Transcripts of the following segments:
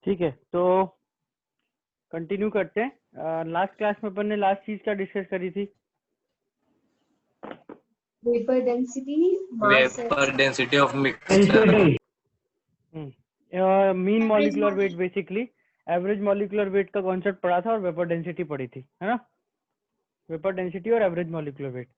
ठीक है, तो कंटिन्यू करते हैं। लास्ट क्लास में अपन ने लास्ट चीज क्या डिस्कस करी थी? Vapour density, mass vapour density of mixture, mean molecular weight, molecule- basically average molecular wait का कॉन्सेप्ट पढ़ा था और वेपर डेंसिटी पढ़ी थी, है ना? वेपर डेंसिटी और एवरेज मॉलिक्यूलर वेट।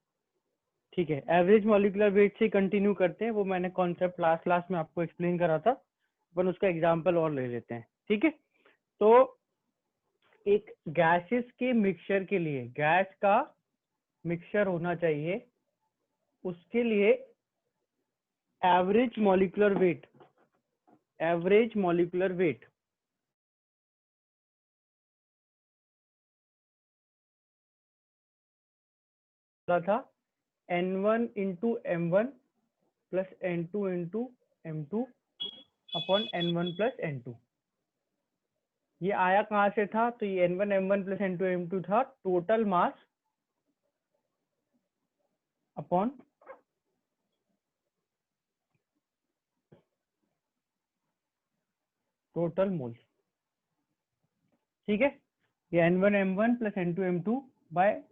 ठीक है, एवरेज मॉलिक्यूलर वेट से कंटिन्यू करते हैं। वो मैंने कॉन्सेप्ट लास्ट क्लास में आपको एक्सप्लेन करा था, अपन उसका एग्जांपल और ले लेते हैं। ठीक है, तो एक गैसेस के मिक्सचर के लिए, गैस का मिक्सचर होना चाहिए, उसके लिए एवरेज मॉलिक्यूलर वेट था N1 into M1 plus N2 into M2 upon N1 plus N2। ये आया कहाँ से था? तो ये N1 M1 plus N2 M2 था, total mass upon total moles. ठीक है, ये N1 M1 plus N2 M2 bye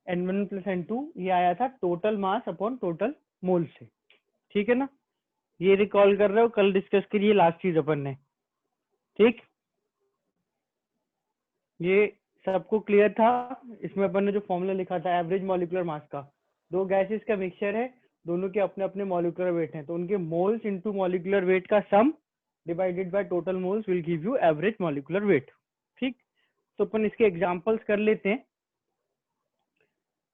N1 plus N2, ये आया था total mass upon total mole से। ठीक है ना? ये रिकॉल कर रहे हो, कल डिस्कस करिए लास्ट चीज अपन ने। ठीक, ये सबको क्लियर था? इसमें अपन ने जो फॉर्मूला लिखा था एवरेज मॉलिक्यूलर मास का, दो गैसेस का मिक्सचर है, दोनों के अपने अपने मॉलिक्यूलर वेट हैं, तो उनके मोल्स इनटू मॉलिक्यूलर वेट का सम divided by total moles will give you average molecular wait. ठीक, तो अपन इसके एग्जांपल्स कर लेते हैं।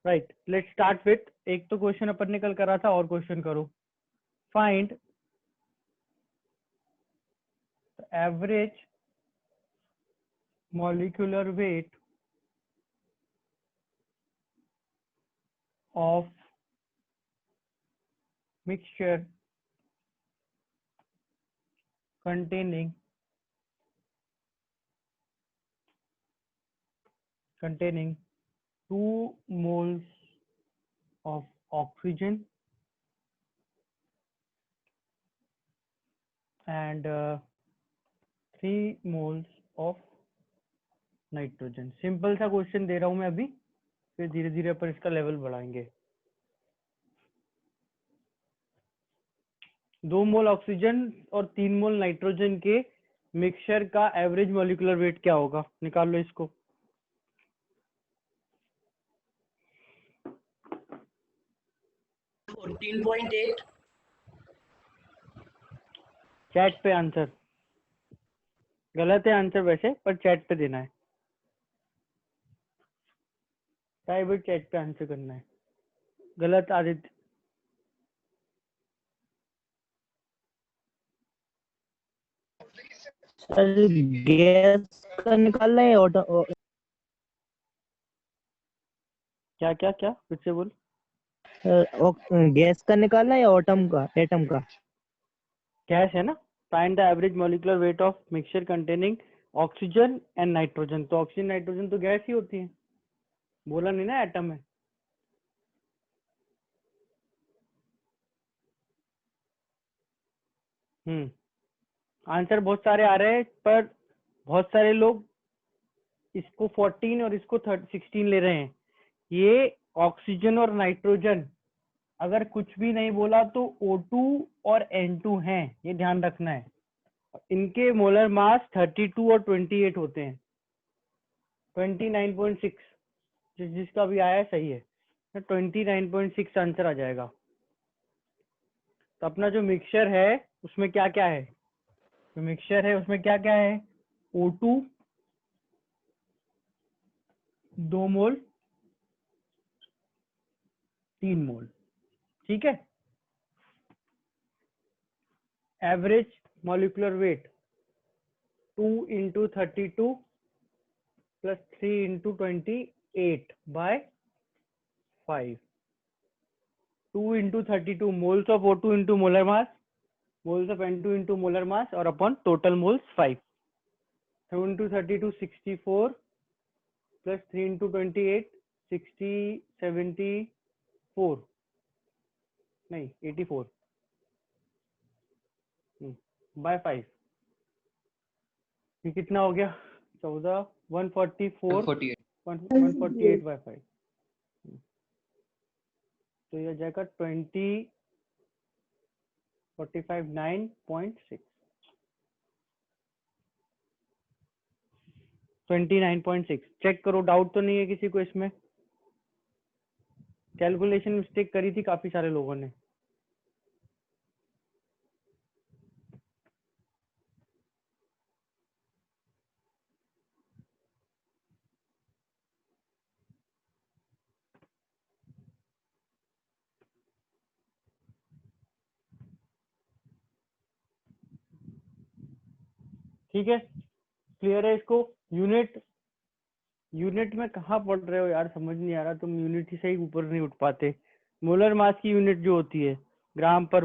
राइट, लेट्स स्टार्ट विथ, एक तो क्वेश्चन अपन ने कल करा था, और क्वेश्चन करो। Find average molecular weight of mixture containing 2 moles of oxygen and 3 moles of nitrogen. Simple सा क्वेश्चन दे रहा हूं मैं अभी, फिर धीरे धीरे अपन इसका लेवल बढ़ाएंगे। 2 मोल ऑक्सीजन और 3 मोल नाइट्रोजन के मिक्सचर का एवरेज मॉलिक्यूलर वेट क्या होगा? निकाल लो इसको। चैट पे आंसर, गलत है आंसर वैसे, पर चैट पे देना है, प्राइवेट चैट पे आंसर करना है। गलत आदित्य। सर गैस का निकालना है क्या क्या क्या फिर से बोल। गैस का निकालना है या एटम का? गैस है ना? Find the average molecular weight of mixture containing oxygen and nitrogen. तो ऑक्सीजन नाइट्रोजन तो गैस ही होती है, बोला नहीं ना एटम है। आंसर बहुत सारे आ रहे हैं, पर बहुत सारे लोग इसको 14 और इसको 16 ले रहे हैं। ये ऑक्सीजन और नाइट्रोजन अगर कुछ भी नहीं बोला तो O2 और N2 हैं, ये ध्यान रखना है। इनके मोलर मास 32 और 28 होते हैं। 29.6 जिसका भी आया सही है, 29.6 आंसर आ जाएगा। तो अपना जो मिक्सचर है उसमें क्या क्या है? जो मिक्सचर है उसमें क्या क्या है? O2 2 मोल 3 मोल। ठीक है, average molecular weight 2 into 32 plus 3 into 28 by 5। 2 into 32 moles of O2 into molar mass, moles of N2 into molar mass और upon total moles 5। 2 into 32 64 plus 3 into 28 60 74 नहीं 84 बाय 5। ये कितना हो गया 14 144 48 148/5 तो ये जाएगा 9.6 29.6 चेक करो डाउट तो नहीं है किसी को इसमें कैलकुलेशन मिस्टेक करी थी काफी सारे लोगों ने ठीक है क्लियर है इसको यूनिट में कहाँ पढ़ रहे हो यार समझ नहीं आ रहा तुम यूनिट ही से ही ऊपर नहीं उठ पाते मोलर मास की यूनिट जो होती है ग्राम पर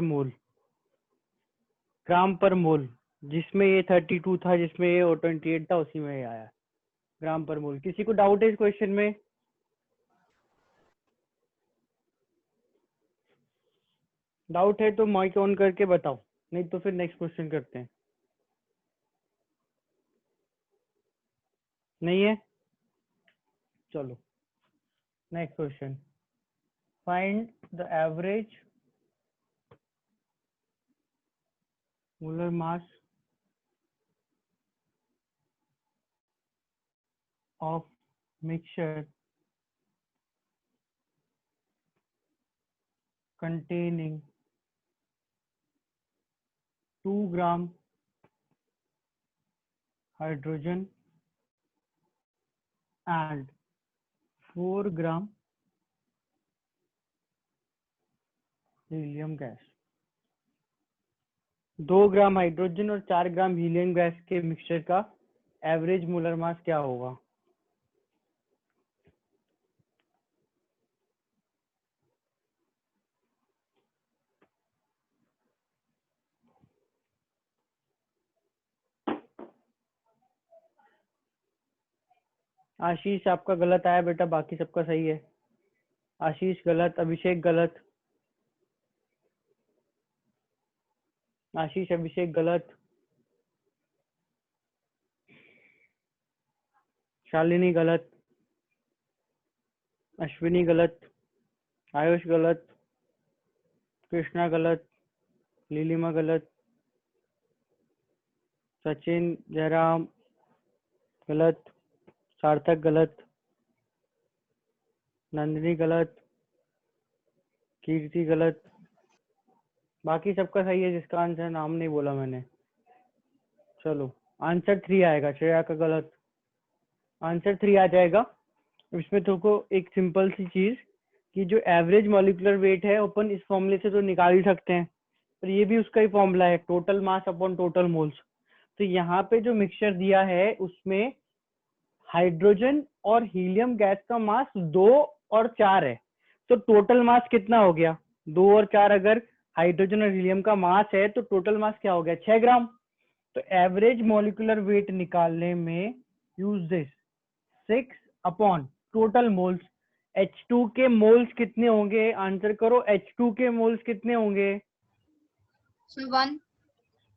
मोल जिसमें ये 32 था जिसमें ये 28 था उसी में ये आया ग्राम पर मोल किसी को डाउट है इस क्वेश्चन में डाउट है तो माइक ऑन करके बताओ नहीं तो फिर नेक्स्ट क्वेश्चन करते हैं नहीं है चलो next question find the average molar mass of mixture containing 2 gram hydrogen and 4 gram helium gas 2 gram hydrogen और 4 ग्राम हीलियम गैस के मिक्सचर का एवरेज मोलर मास क्या होगा आशीष आपका गलत आया बेटा बाकी सबका सही है आशीष गलत अभिषेक गलत आशीष अभिषेक गलत शालिनी गलत अश्विनी गलत आयुष गलत कृष्णा गलत लीलिमा गलत सचिन जयराम गलत सार्थक गलत नंदिनी गलत कीर्ति गलत बाकी सबका सही है जिसका आंसर नाम नहीं बोला मैंने चलो आंसर 3 आएगा श्रेया का गलत आंसर 3 आ जाएगा इसमें तुमको एक सिंपल सी चीज कि जो एवरेज मॉलिक्यूलर वेट है अपन इस फॉर्मूले से तो निकाल ही सकते हैं पर ये भी उसका ही फॉर्मूला है total mass upon total moles तो यहाँ पे जो मिक्सचर दिया है उसमें हाइड्रोजन और हीलियम गैस का मास 2 और 4 है तो टोटल मास कितना हो गया 2 और 4 अगर हाइड्रोजन और हीलियम का मास है तो टोटल मास क्या हो गया 6 ग्राम तो एवरेज मॉलिक्यूलर वेट निकालने में use this 6 upon total moles H2 के मोल्स कितने होंगे आंसर करो H2 के मोल्स कितने होंगे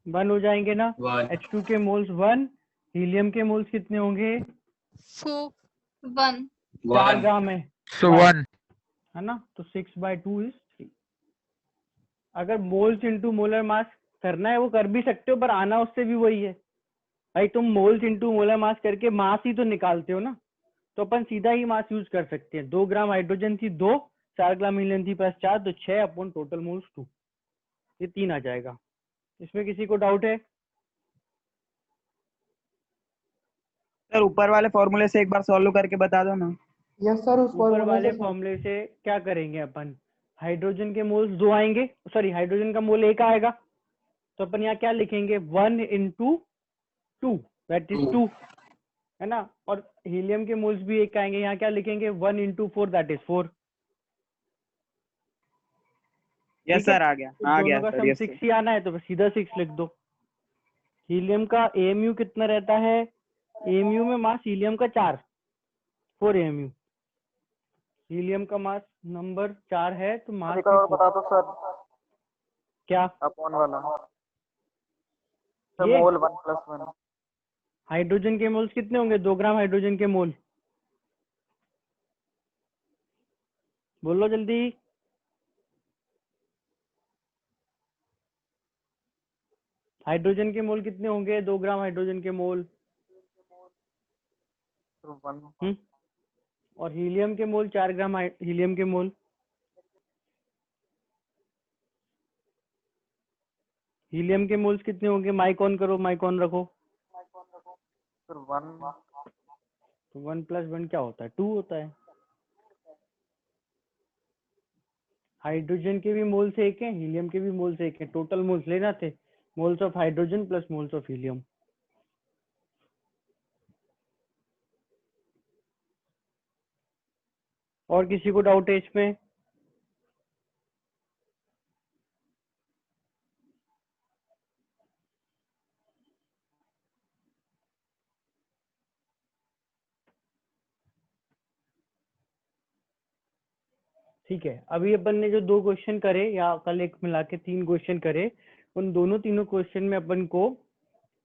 1 हो जाएंगे ना 1 H2 के मोल्स 1 हीलियम के मोल्स कितने होंगे 1 4 ग्राम है So 1. है ना तो 6/2 इज 3 अगर मोल्स इंटू मोलर मास करना है वो कर भी सकते हो पर आना उससे भी वही है भाई तुम मोल्स इंटू मोलर मास करके मास ही तो निकालते हो ना तो अपन सीधा ही मास यूज कर सकते हैं 2 ग्राम हाइड्रोजन थी 2 4 ग्राम हीलियम थी प्लस 4 तो 6 अपॉन टोटल मोल्स 2 ये 3 आ जाएगा इसमें किसी को डाउट है सर ऊपर वाले फॉर्मूले से एक बार सॉल्व करके बता दो ना। यस सर उस ऊपर फॉर्मूले वाले से फॉर्मूले से क्या करेंगे अपन हाइड्रोजन के मोल्स 2 आएंगे सॉरी हाइड्रोजन का मोल 1 आएगा तो अपन यहाँ क्या लिखेंगे 1 into 2 दैट इज 2 है ना और हीलियम के मोल्स भी 1 आएंगे यहाँ क्या लिखेंगे 1 into 4 that is 4 yes sir आ गया आ दोनों गया का सर सम यस 6 ही आना है तो बस सीधा 6 लिख दो हीलियम का AMU कितना रहता है AMU में मास हीलियम का 4 AMU हीलियम का मास नंबर 4 है तो मास एक और बता दो सर क्या अपॉन वाला सर ये मोल 1 + 1 हाइड्रोजन के मोल्स कितने होंगे? 2 ग्राम हाइड्रोजन के मोल, बोलो जल्दी। हाइड्रोजन के मोल कितने होंगे? 2 ग्राम हाइड्रोजन के मोल। और हीलियम के मोल 4 ग्राम हीलियम के मोल। हीलियम के मोल्स कितने होंगे? माइकॉन करो, माइकॉन रखो। तो 1 + 1 क्या होता है? 2 होता है। हाइड्रोजन के भी मोल्स एक हैं, हीलियम के भी मोल्स एक हैं, टोटल मोल्स लेना थे, moles of hydrogen plus moles of helium. और किसी को डाउट है इसमें? ठीक है, अभी अपन ने जो 2 क्वेश्चन करे या कल एक मिला के 3 क्वेश्चन करे, उन तीनों क्वेश्चन में अपन को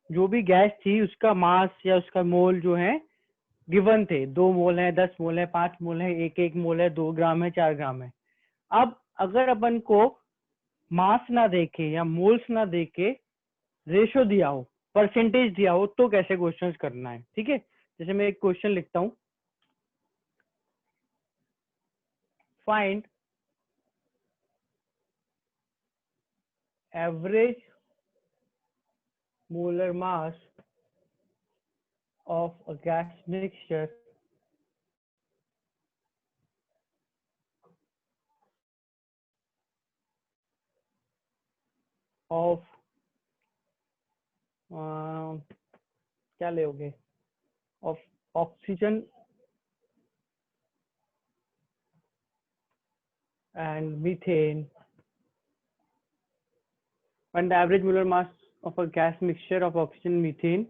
जो भी गैस थी उसका मास या उसका मोल जो है गिवन थे। 2 मोल है, 10 मोल है, 5 मोल है, 1 मोल है, 2 ग्राम है, 4 ग्राम है। अब अगर अपन को मास ना देके या मोल्स ना देके रेशो दिया हो, परसेंटेज दिया हो, तो कैसे क्वेश्चंस करना है? ठीक है, जैसे मैं एक क्वेश्चन लिखता हूं, find average molar mass of a gas mixture of क्या लोगे, of oxygen and methane, and the average molar mass of a gas mixture of oxygen and methane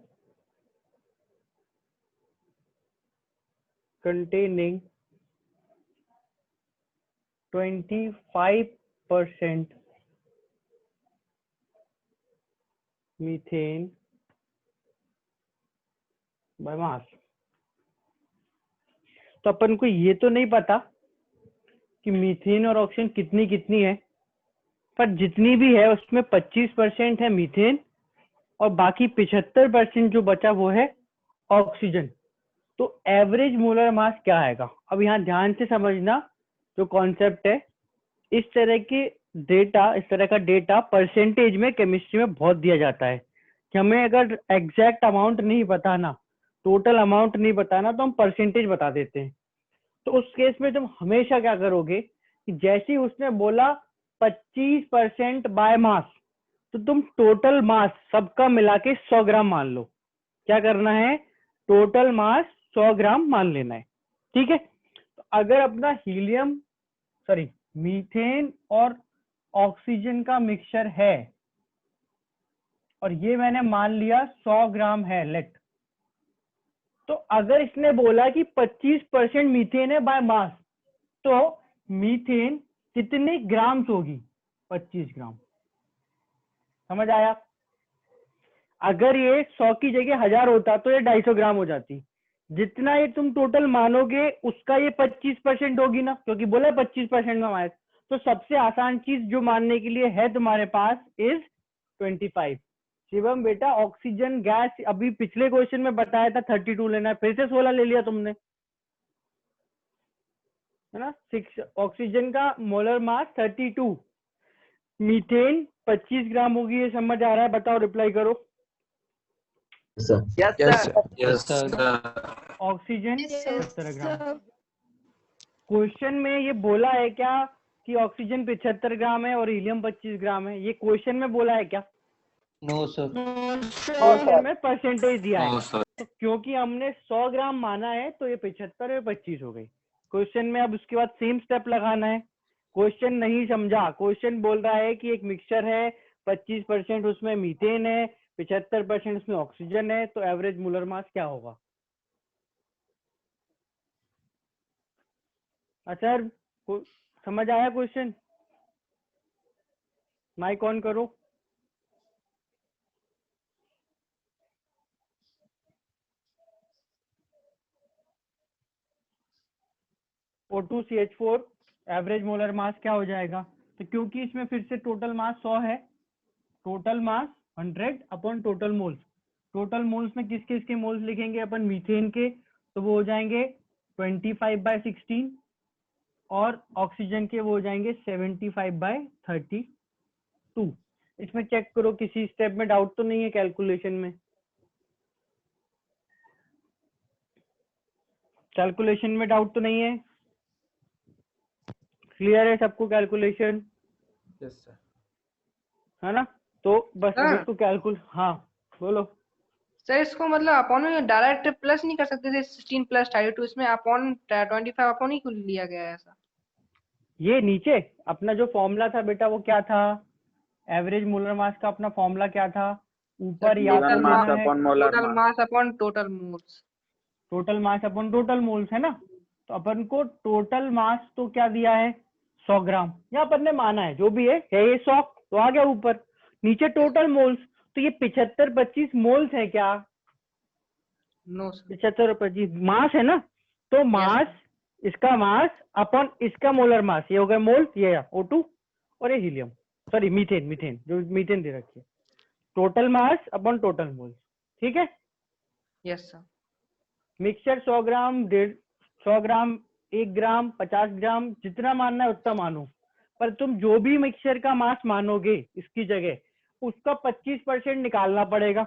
containing 25% methane by mass। तो अपन को ये तो नहीं पता कि मीथेन और ऑक्सीजन कितनी कितनी है, पर जितनी भी है उसमें 25% है मीथेन और बाकी 75% जो बचा वो है ऑक्सीजन। तो एवरेज मोलर मास क्या आएगा? अब यहाँ ध्यान से समझना जो कॉन्सेप्ट है, इस तरह का डेटा परसेंटेज में केमिस्ट्री में बहुत दिया जाता है कि हमें अगर एग्जैक्ट अमाउंट नहीं बताना, टोटल अमाउंट नहीं बताना, तो हम परसेंटेज बता देते हैं। तो उस केस में तुम हमेशा क्या करोगे कि जैसे ही उसने बोला 25% बाय मास, तो तुम टोटल मास सबका मिला के 100 ग्राम मान लो। क्या करना है? टोटल मास 100 ग्राम मान लेना है। ठीक है, तो अगर अपना मीथेन और ऑक्सीजन का मिक्सचर है और ये मैंने मान लिया 100 ग्राम है, लेट, तो अगर इसने बोला कि 25% मीथेन है बाय मास, तो मीथेन कितने ग्राम्स होगी? 25 ग्राम। समझ आया? अगर ये 100 की जगह 1000 होता तो ये 250 ग्राम हो जाती। जितना ये तुम टोटल मानोगे उसका ये 25% होगी ना, क्योंकि बोला 25% में हमारे। तो सबसे आसान चीज जो मानने के लिए है तुम्हारे पास इज 25। शिवम बेटा, ऑक्सीजन गैस अभी पिछले क्वेश्चन में बताया था 32 लेना है, फिर से 16 ले लिया तुमने, है ना। 6 ऑक्सीजन का मोलर मास 32, मीथेन 25 ग्राम होगी, ये समझ आ रहा है? बताओ, रिप्लाई करो। Yes Yes, sir. yes, sir. Oxygen Yes, sir. 70 ग्राम। क्वेश्चन में ये बोला है क्या कि ऑक्सीजन 75 ग्राम है और हीलियम 25 ग्राम है? ये क्वेश्चन में बोला है क्या? No sir. क्वेश्चन में परसेंटेज दिया है। No, sir. तो क्योंकि हमने 100 ग्राम माना है तो ये 75 में 25 हो गई। क्वेश्चन में अब उसके बाद सेम स्टेप लगाना है। क्वेश्चन नहीं समझा, क्वेश्चन बोल रहा है कि एक मिक्सचर है, 25% उसमें मीथेन है, 75% उसमें ऑक्सीजन है, तो एवरेज मोलर मास क्या होगा? अच्छा, समझ आया क्वेश्चन? माइक ऑन करो। O2CH4 एवरेज मोलर मास क्या हो जाएगा? तो क्योंकि इसमें फिर से टोटल मास 100 है, total mass 100 upon total moles. Total moles में किस किस के मोल्स लिखेंगे अपन? मीथेन के, तो वो हो जाएंगे 25/16 और ऑक्सीजन के वो हो जाएंगे 75/32। इसमें चेक करो किसी स्टेप में डाउट तो नहीं है कैलकुलेशन में? कैलकुलेशन में डाउट तो नहीं है? क्लियर है सबको कैलकुलेशन? Yes sir. है ना? तो बस अब हाँ। इसको हाँ बोलो। सर इसको मतलब अपॉन में डायरेक्ट प्लस नहीं कर सकते थे? 16 + 32 इसमें अपॉन 25 अपॉन ही क्यों लिया गया है ऐसा? ये नीचे अपना जो फॉर्मूला था बेटा वो क्या था? एवरेज मोलर मास का अपना फॉर्मूला क्या था? ऊपर या तो टोटल लेना मास है upon molar total mass. Mass upon total moles. Total mass upon total moles, है ना? तो अपन को टोटल मास तो क्या दिया है? 100 ग्राम, या अपन ने माना है जो भी है ये 100, तो आ गया ऊपर। नीचे टोटल मोल्स, तो ये 75-25 मोल्स है क्या? No sir. 75 और 25 मास है ना? तो मास, इसका मास अपॉन इसका मोलर मास, ये हो गया मोल, ये O2 और ये हीलियम, सॉरी मीथेन जो मीथेन दे रखी है। Total mass upon total moles, ठीक है? Yes sir. मिक्सचर 100 ग्राम, 100 ग्राम, 1 ग्राम, 50 ग्राम, जितना मानना है उतना मानो, पर तुम जो भी मिक्सचर का मास मानोगे इसकी जगह, उसका 25% निकालना पड़ेगा,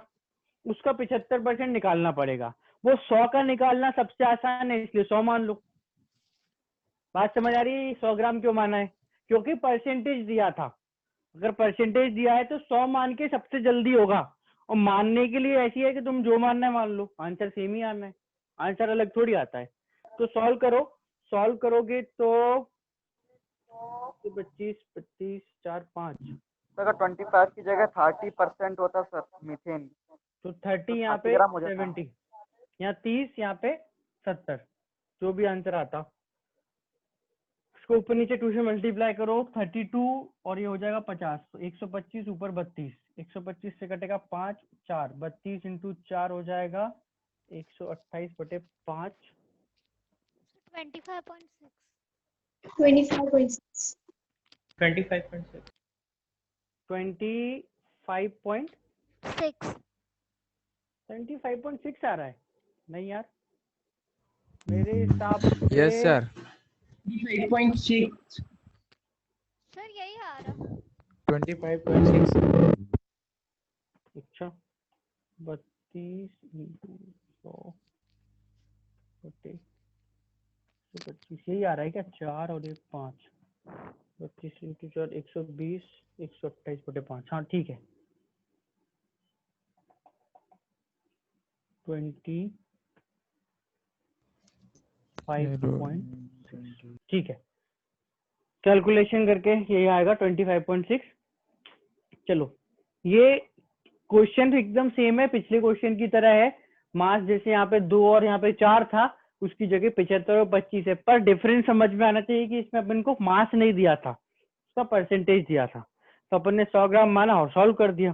उसका 75% निकालना पड़ेगा। वो 100 का निकालना सबसे आसान है, इसलिए 100 मान लो। बात समझ आ रही है? 100 ग्राम क्यों माना है? क्योंकि परसेंटेज दिया था। अगर परसेंटेज दिया है तो 100 मान के सबसे जल्दी होगा, और मानने के लिए ऐसी है कि तुम जो मानना है मान लो, आंसर सेम ही आना है, आंसर अलग थोड़ी आता है। तो सॉल्व करो, सॉल्व करोगे तो 25, 25, 4, 5, अगर 25 की जगह 30% होता सर मीथेन, तो 30 तो यहाँ 30 पे ग्राम हो जाता। 70, यहाँ 30, यहाँ पे 70, जो भी आंसर आता। इसको ऊपर नीचे 2 से मल्टीप्लाई करो, 32 और ये हो जाएगा 50, तो 125 ऊपर 32, 125 से कटेगा 5, 4, 32 इंटू 4 हो जाएगा 128/5, 25.6. 25.6, 6. 25.6 आ रहा है? नहीं यार, मेरे हिसाब से यस सर। 8.6। सर यही आ रहा। 25.6। अच्छा, 32 इंटू 100 बटे 125, यही आ रहा है क्या? 4 और 1, 5, 32 इंटू 4, 120, 128/5, हाँ ठीक है। 25.6, ठीक है। कैलकुलेशन करके यही आएगा 25.6। चलो, ये क्वेश्चन एकदम सेम है, पिछले क्वेश्चन की तरह है। मास जैसे यहाँ पे 2 और यहाँ पे 4 था, उसकी जगह 75 और 25 है, पर डिफरेंस समझ में आना चाहिए कि इसमें अपन को मास नहीं दिया था, उसका परसेंटेज दिया था। तो अपन ने 100 ग्राम माना और सॉल्व कर दिया।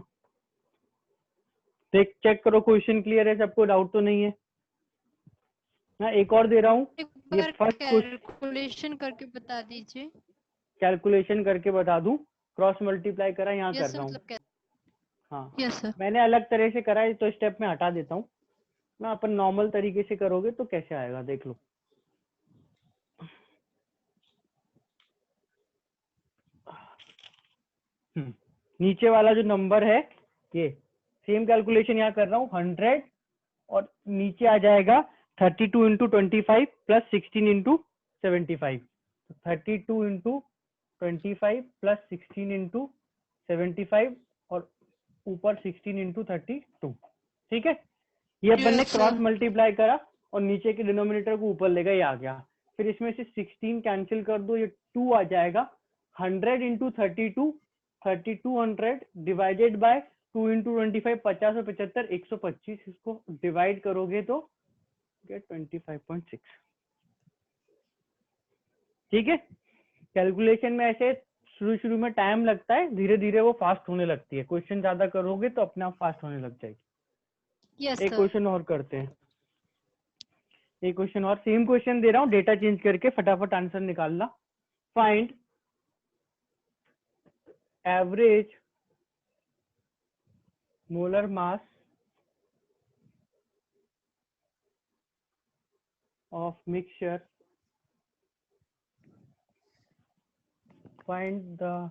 देख चेक करो क्वेश्चन क्लियर है सबको? डाउट तो नहीं है? हाँ, एक और दे रहा हूँ, ये फर्स्ट क्वेश्चन कैलकुलेशन करके बता दीजिए। कैलकुलेशन करके बता दूं, क्रॉस मल्टीप्लाई करा यहाँ कर यस रहा हूँ। मतलब हाँ, यस सर। मैंने अलग तरह से करा है, तो स्टेप में हटा देता हूँ ना। अपन नॉर्मल तरीके से करोगे तो कैसे आएगा देख लो। नीचे वाला जो नंबर है, ये सेम कैलकुलेशन यहाँ कर रहा हूँ, 100, और नीचे आ जाएगा 32 into 25 plus 16 into 75, 32 into 25 plus 16 into 75 और ऊपर 16 इंटू 32, ठीक है? ये अपन ने Yes, sir. क्रॉस मल्टीप्लाई करा और नीचे के डिनोमिनेटर को ऊपर ले गए, ये आ गया। फिर इसमें से 16 कैंसिल कर दो, ये 2 आ जाएगा। 100 इंटू 32, 3200 डिवाइडेड बाय 2 इंटू 25, 50 और 75, 125, इसको डिवाइड करोगे तो गेट 25.6, ठीक है? कैलकुलेशन में ऐसे शुरू में टाइम लगता है, धीरे धीरे वो फास्ट होने लगती है। क्वेश्चन ज्यादा करोगे तो अपने आप फास्ट होने लग जाएगी। Yes, एक sir. क्वेश्चन और करते हैं। एक क्वेश्चन और, सेम क्वेश्चन दे रहा हूँ, डेटा चेंज करके फटाफट आंसर निकालना। Find average molar mass of mixture, find the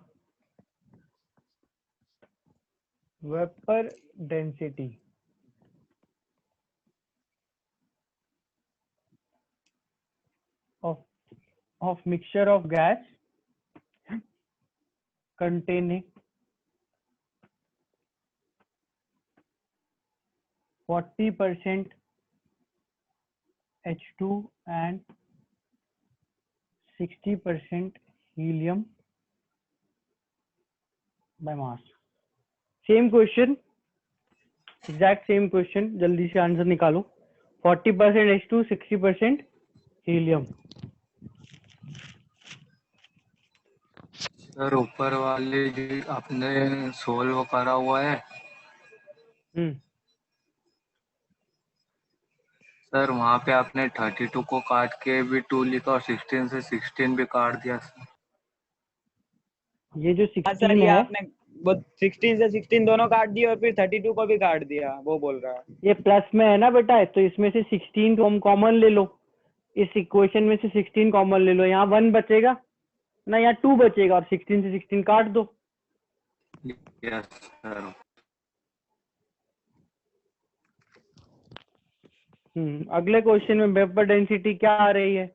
vapour density of mixture of gas containing 40% H2 and 60% helium by mass। Same question, exact same question, जल्दी से answer निकालो। 40% H2, 60% helium. Sir ऊपर वाले जो आपने सोल्व करा हुआ है सर, वहाँ पे आपने 32 को काट के भी 2 लिखा और 16 से 16 भी काट दिया सर। ये जो हाँ 16 सर, ये है, आपने वो 16 से 16 दोनों काट दिए और फिर 32 को भी काट दिया, वो बोल रहा है। ये प्लस में है ना बेटा, तो इसमें से 16 को हम कॉमन ले लो, इस इक्वेशन में से 16 कॉमन ले लो, यहाँ 1 बचेगा ना, यहाँ 2 बचेगा और 16 से 16 काट दो। Yes sir. अगले क्वेश्चन में वेपर डेंसिटी क्या आ रही है?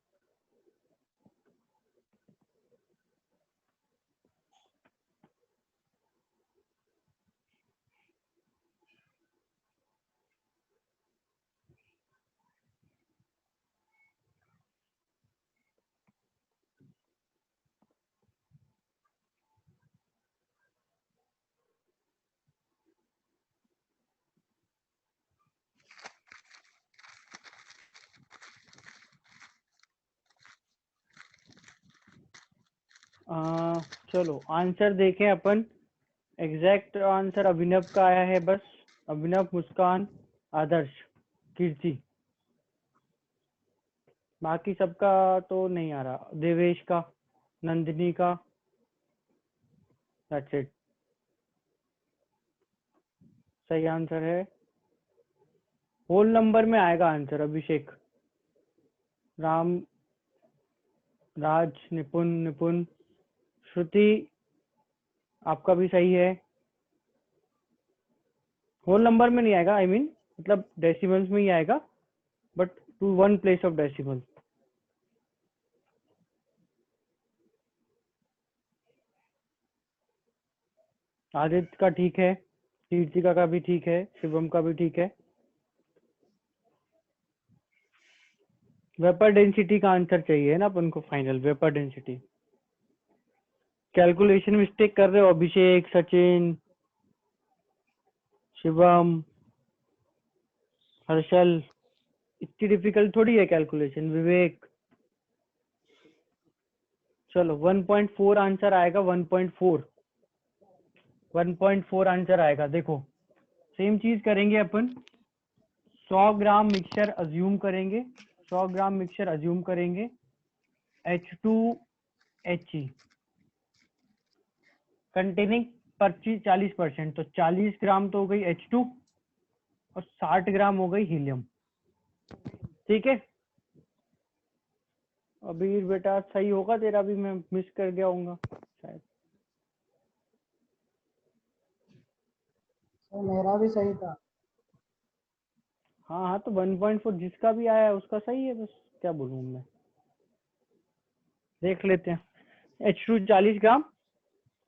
चलो आंसर देखें अपन। एग्जैक्ट आंसर अभिनव का आया है बस, अभिनव, मुस्कान, आदर्श, कीर्ति, बाकी सबका तो नहीं आ रहा। देवेश का, नंदिनी का, दैट्स इट। सही आंसर है, होल नंबर में आएगा आंसर। अभिषेक, राम, राज, निपुण, श्रुति, आपका भी सही है। होल नंबर में नहीं आएगा, मतलब डेसिमल्स में ही आएगा, but to 1 place of decimal. Aditya का ठीक है, कीर्तिका का भी ठीक है, शिवम का भी ठीक है। वेपर डेंसिटी का आंसर चाहिए ना अपन को, final vapour density. Calculation mistake कर रहे हो अभिषेक, सचिन, शिवम, हर्षल, इतनी डिफिकल्ट थोड़ी है कैलकुलेशन। विवेक, चलो 1.4 आंसर आएगा, 1.4 आंसर आएगा। देखो सेम चीज करेंगे अपन, 100 ग्राम मिक्सचर अज्यूम करेंगे, 100 ग्राम मिक्सचर अज्यूम करेंगे, H2He कंटेनिंग 40%, तो 40 ग्राम तो हो गई H2 और 60 ग्राम हो गई हीलियम। ठीक है, अभी बेटा सही होगा तेरा भी, मैं मिस कर गया हूँगा शायद। तो मेरा भी सही था। हाँ तो 1.4 जिसका भी आया है उसका सही है, बस क्या बोलूँ मैं। देख लेते हैं, H2 40 ग्राम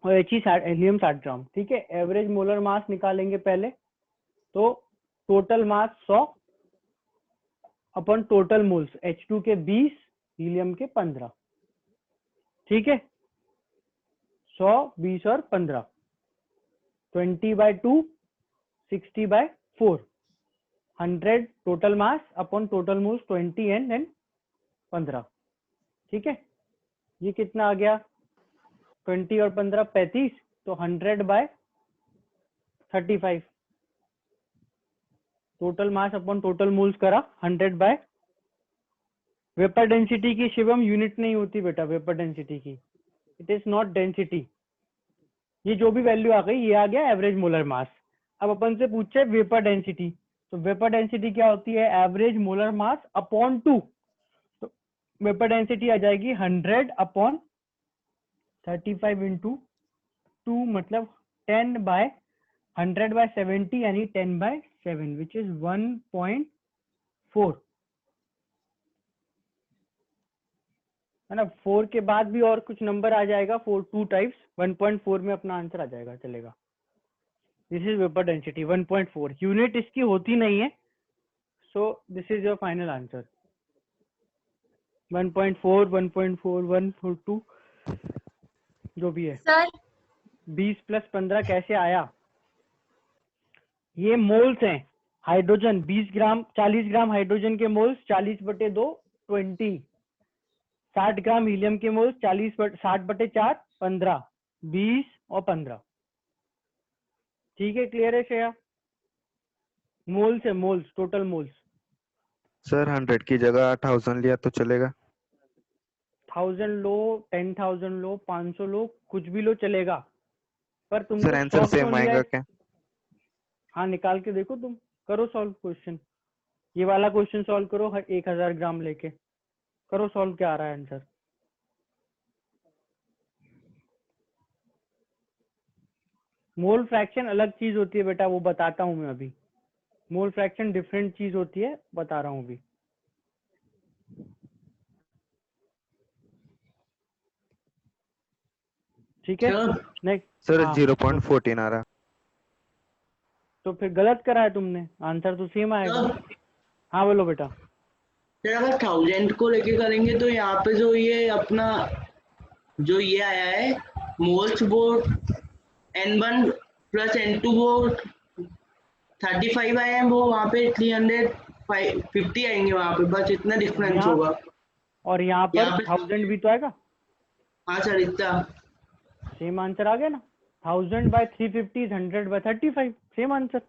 और हीलियम 60 ग्राम। ठीक है, एवरेज मोलर मास निकालेंगे पहले, तो टोटल मास 100 अपन टोटल मोल्स, H2 के 20, हीलियम के 15। ठीक है, 100, 20 और 15, 20/2, 60/4, 100 total mass upon total moles 20 and 15। ठीक है, ये कितना आ गया, 20 और 15 35, तो 100/35। टोटल मास अपन टोटल मोल्स करा 100/35, वेपर डेंसिटी की शिवम यूनिट नहीं होती बेटा, वेपर डेंसिटी की, इट इज नॉट डेंसिटी। ये जो भी वैल्यू आ गई, ये आ गया एवरेज मोलर मास। अब अपन से पूछे वेपर डेंसिटी, तो वेपर डेंसिटी क्या होती है? Average molar mass upon 2। तो वेपर डेंसिटी आ जाएगी 100 अपॉन 35 इंटू 2, मतलब 10/100/70 यानी 10/7 विच इज 1.4, है ना। 4 के बाद भी और कुछ नंबर आ जाएगा, 4 2 टाइप्स, 1.4 में अपना आंसर आ जाएगा, चलेगा। This is vapour density 1.4, unit इसकी होती नहीं है, so this is your final answer 1.4, 1.4, 142 जो भी है। सर 20 + 15 कैसे आया? ये मोल्स हैं, हाइड्रोजन 20 ग्राम, 40 ग्राम हाइड्रोजन के मोल्स 40/2 20, 60 ग्राम हीलियम के मोल्स 60/4 15, 20 और 15। ठीक है, क्लियर है श्रेया? मोल्स है, मोल्स, टोटल मोल्स। सर 100 की जगह 1000 लिया तो चलेगा? 1000 लो, 10,000 लो, 500 लो, कुछ भी लो चलेगा, पर तुमको सर 100 आंसर क्यों सेम लिया आएगा है? क्या? हाँ, निकाल के देखो, तुम करो सॉल्व क्वेश्चन, ये वाला क्वेश्चन सॉल्व करो 1000 ग्राम लेके, करो सॉल्व, क्या आ रहा है आंसर। मोल फ्रैक्शन अलग चीज होती है बेटा, वो बताता हूँ मैं अभी। मोल फ्रैक्शन डिफरेंट चीज होती है, बता रहा हूँ अभी। ठीक है, नेक्स्ट। सर हाँ 0.14 आ रहा। तो फिर गलत करा है तुमने, आंसर तो सेम आएगा। हाँ बोलो बेटा। सर अगर 1000 को लेके करेंगे तो यहाँ पे जो ये अपना जो ये आया है मोल्स, वो N1 + N2 वो 35 आए हैं, वो वहाँ पे 350 आएंगे वहाँ पे, बस इतना डिफरेंस यहाँ होगा। और यहाँ पर यहाँ पे 1000 भी तो आएगा, हाँ सर इतना। सेम आंसर आ गया ना। 1000/350 is 100/35, same answer,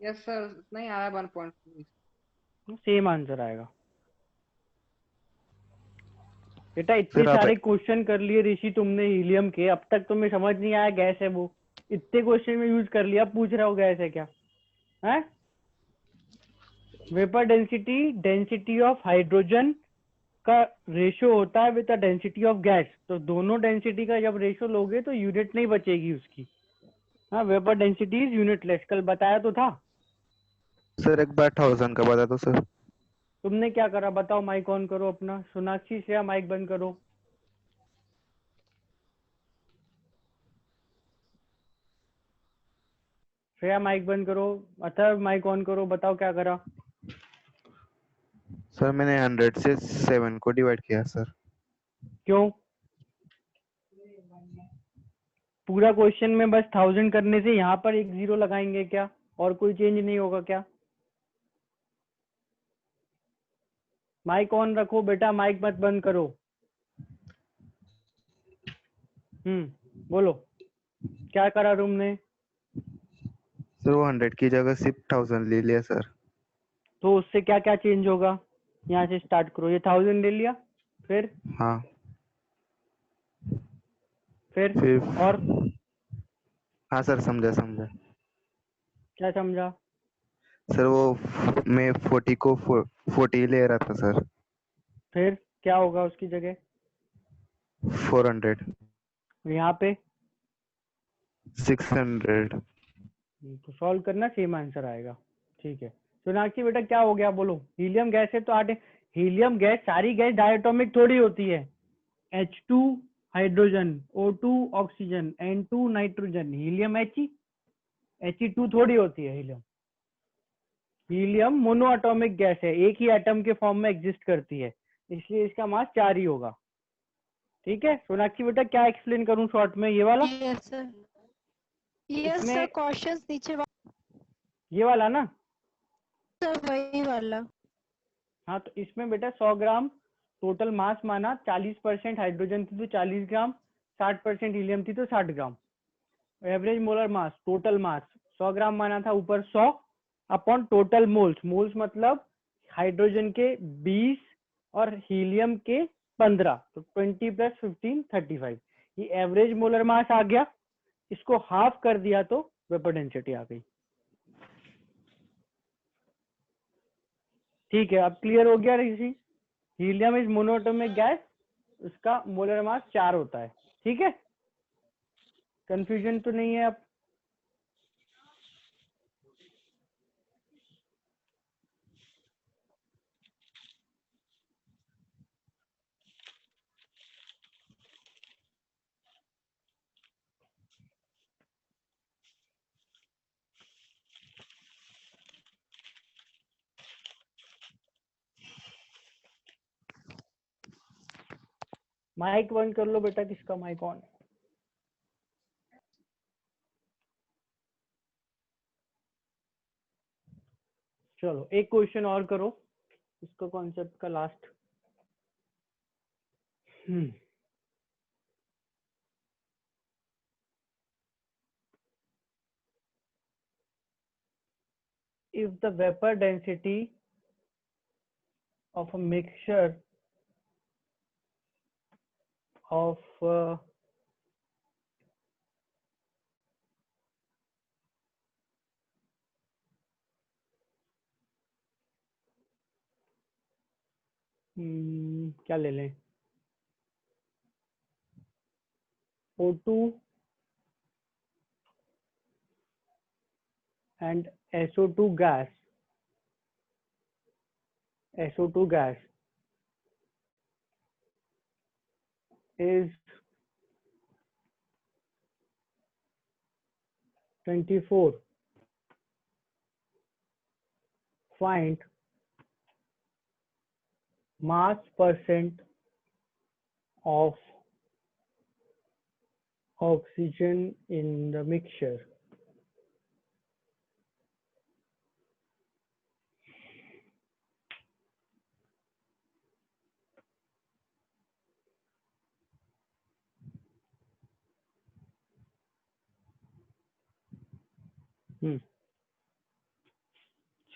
yes sir, इतना ही आया 1.4। सेम आंसर आएगा बेटा। इतने सर आप सारे क्वेश्चन कर लिए ऋषि तुमने हीलियम के, अब तक तुम्हें समझ नहीं आया गैस है वो, इतने क्वेश्चन में यूज कर लिया, पूछ रहे हो गैस है क्या है? Vapour density, density of hydrogen का रेशियो होता है with the density of gas, तो दोनों डेंसिटी का जब रेशियो लोगे तो यूनिट नहीं बचेगी उसकी। हाँ, वेपर डेंसिटी इज यूनिटलेस, कल बताया तो था। सर एक बार 1000 का बता दो सर। तुमने क्या करा बताओ, माइक ऑन करो अपना, सोनाक्षी श्रेया माइक बंद करो। श्रेया माइक बंद करो, अथर्व माइक ऑन करो, बताओ क्या करा। सर मैंने 100 से 7 को डिवाइड किया सर। क्यों? पूरा क्वेश्चन में बस 1000 करने से यहाँ पर एक 0 लगाएंगे क्या, और कोई चेंज नहीं होगा क्या? माइक ऑन रखो बेटा, माइक मत बंद करो। बोलो क्या करा तुमने? सर वो 100 की जगह सिर्फ 1000 ले लिया सर। तो उससे क्या क्या चेंज होगा? यहाँ से स्टार्ट करो, ये 1000 ले लिया, फिर हाँ फिर और हाँ सर समझा समझा। क्या समझा? सर वो मैं 40 को 40 ले रहा था सर। फिर क्या होगा उसकी जगह? 400, यहाँ पे 600। तो सॉल्व करना, सेम आंसर आएगा। ठीक है सोनाक्षी बेटा, क्या हो गया बोलो। हीलियम गैस है तो हीलियम गैस, सारी गैस डायटोमिक थोड़ी होती है। H2 hydrogen, O2 oxygen, N2 nitrogen, helium He2 थोड़ी होती है हीलियम। हीलियम मोनोएटॉमिक गैस है, एक ही एटम के फॉर्म में एग्जिस्ट करती है, इसलिए इसका मास 4 ही होगा। ठीक है सोनाक्षी बेटा, क्या एक्सप्लेन करूं शॉर्ट में? ये वाला, यस सर, यस इसमें सर, क्वेश्चंस नीचे ये वाला ना। सर वही वाला। हाँ तो इसमें बेटा 100 ग्राम टोटल मास माना, 40% हाइड्रोजन थी तो 40 ग्राम, 60% हीलियम थी तो 60 gram. Average molar mass, total mass 100 gram माना था ऊपर 100 अपॉन टोटल मोल्स, मोल्स मतलब हाइड्रोजन के 20 और हीलियम के 15, तो 20 + 15 35। ये एवरेज मोलर मास आ गया, इसको हाफ कर दिया तो वेपर डेंसिटी आ गई। ठीक है, अब क्लियर हो गया ऋषि। हीलियम इज मोनोएटॉमिक गैस, उसका मोलर मास 4 होता है। ठीक है, कंफ्यूजन तो नहीं है अब? माइक बंद कर लो बेटा, किसका माइक ऑन है? चलो एक क्वेश्चन और करो, इसका कॉन्सेप्ट का last. If the vapor density of a mixture of क्या ले लें, O2 and SO2 gas, SO2 gas is 24. Find mass percent of oxygen in the mixture.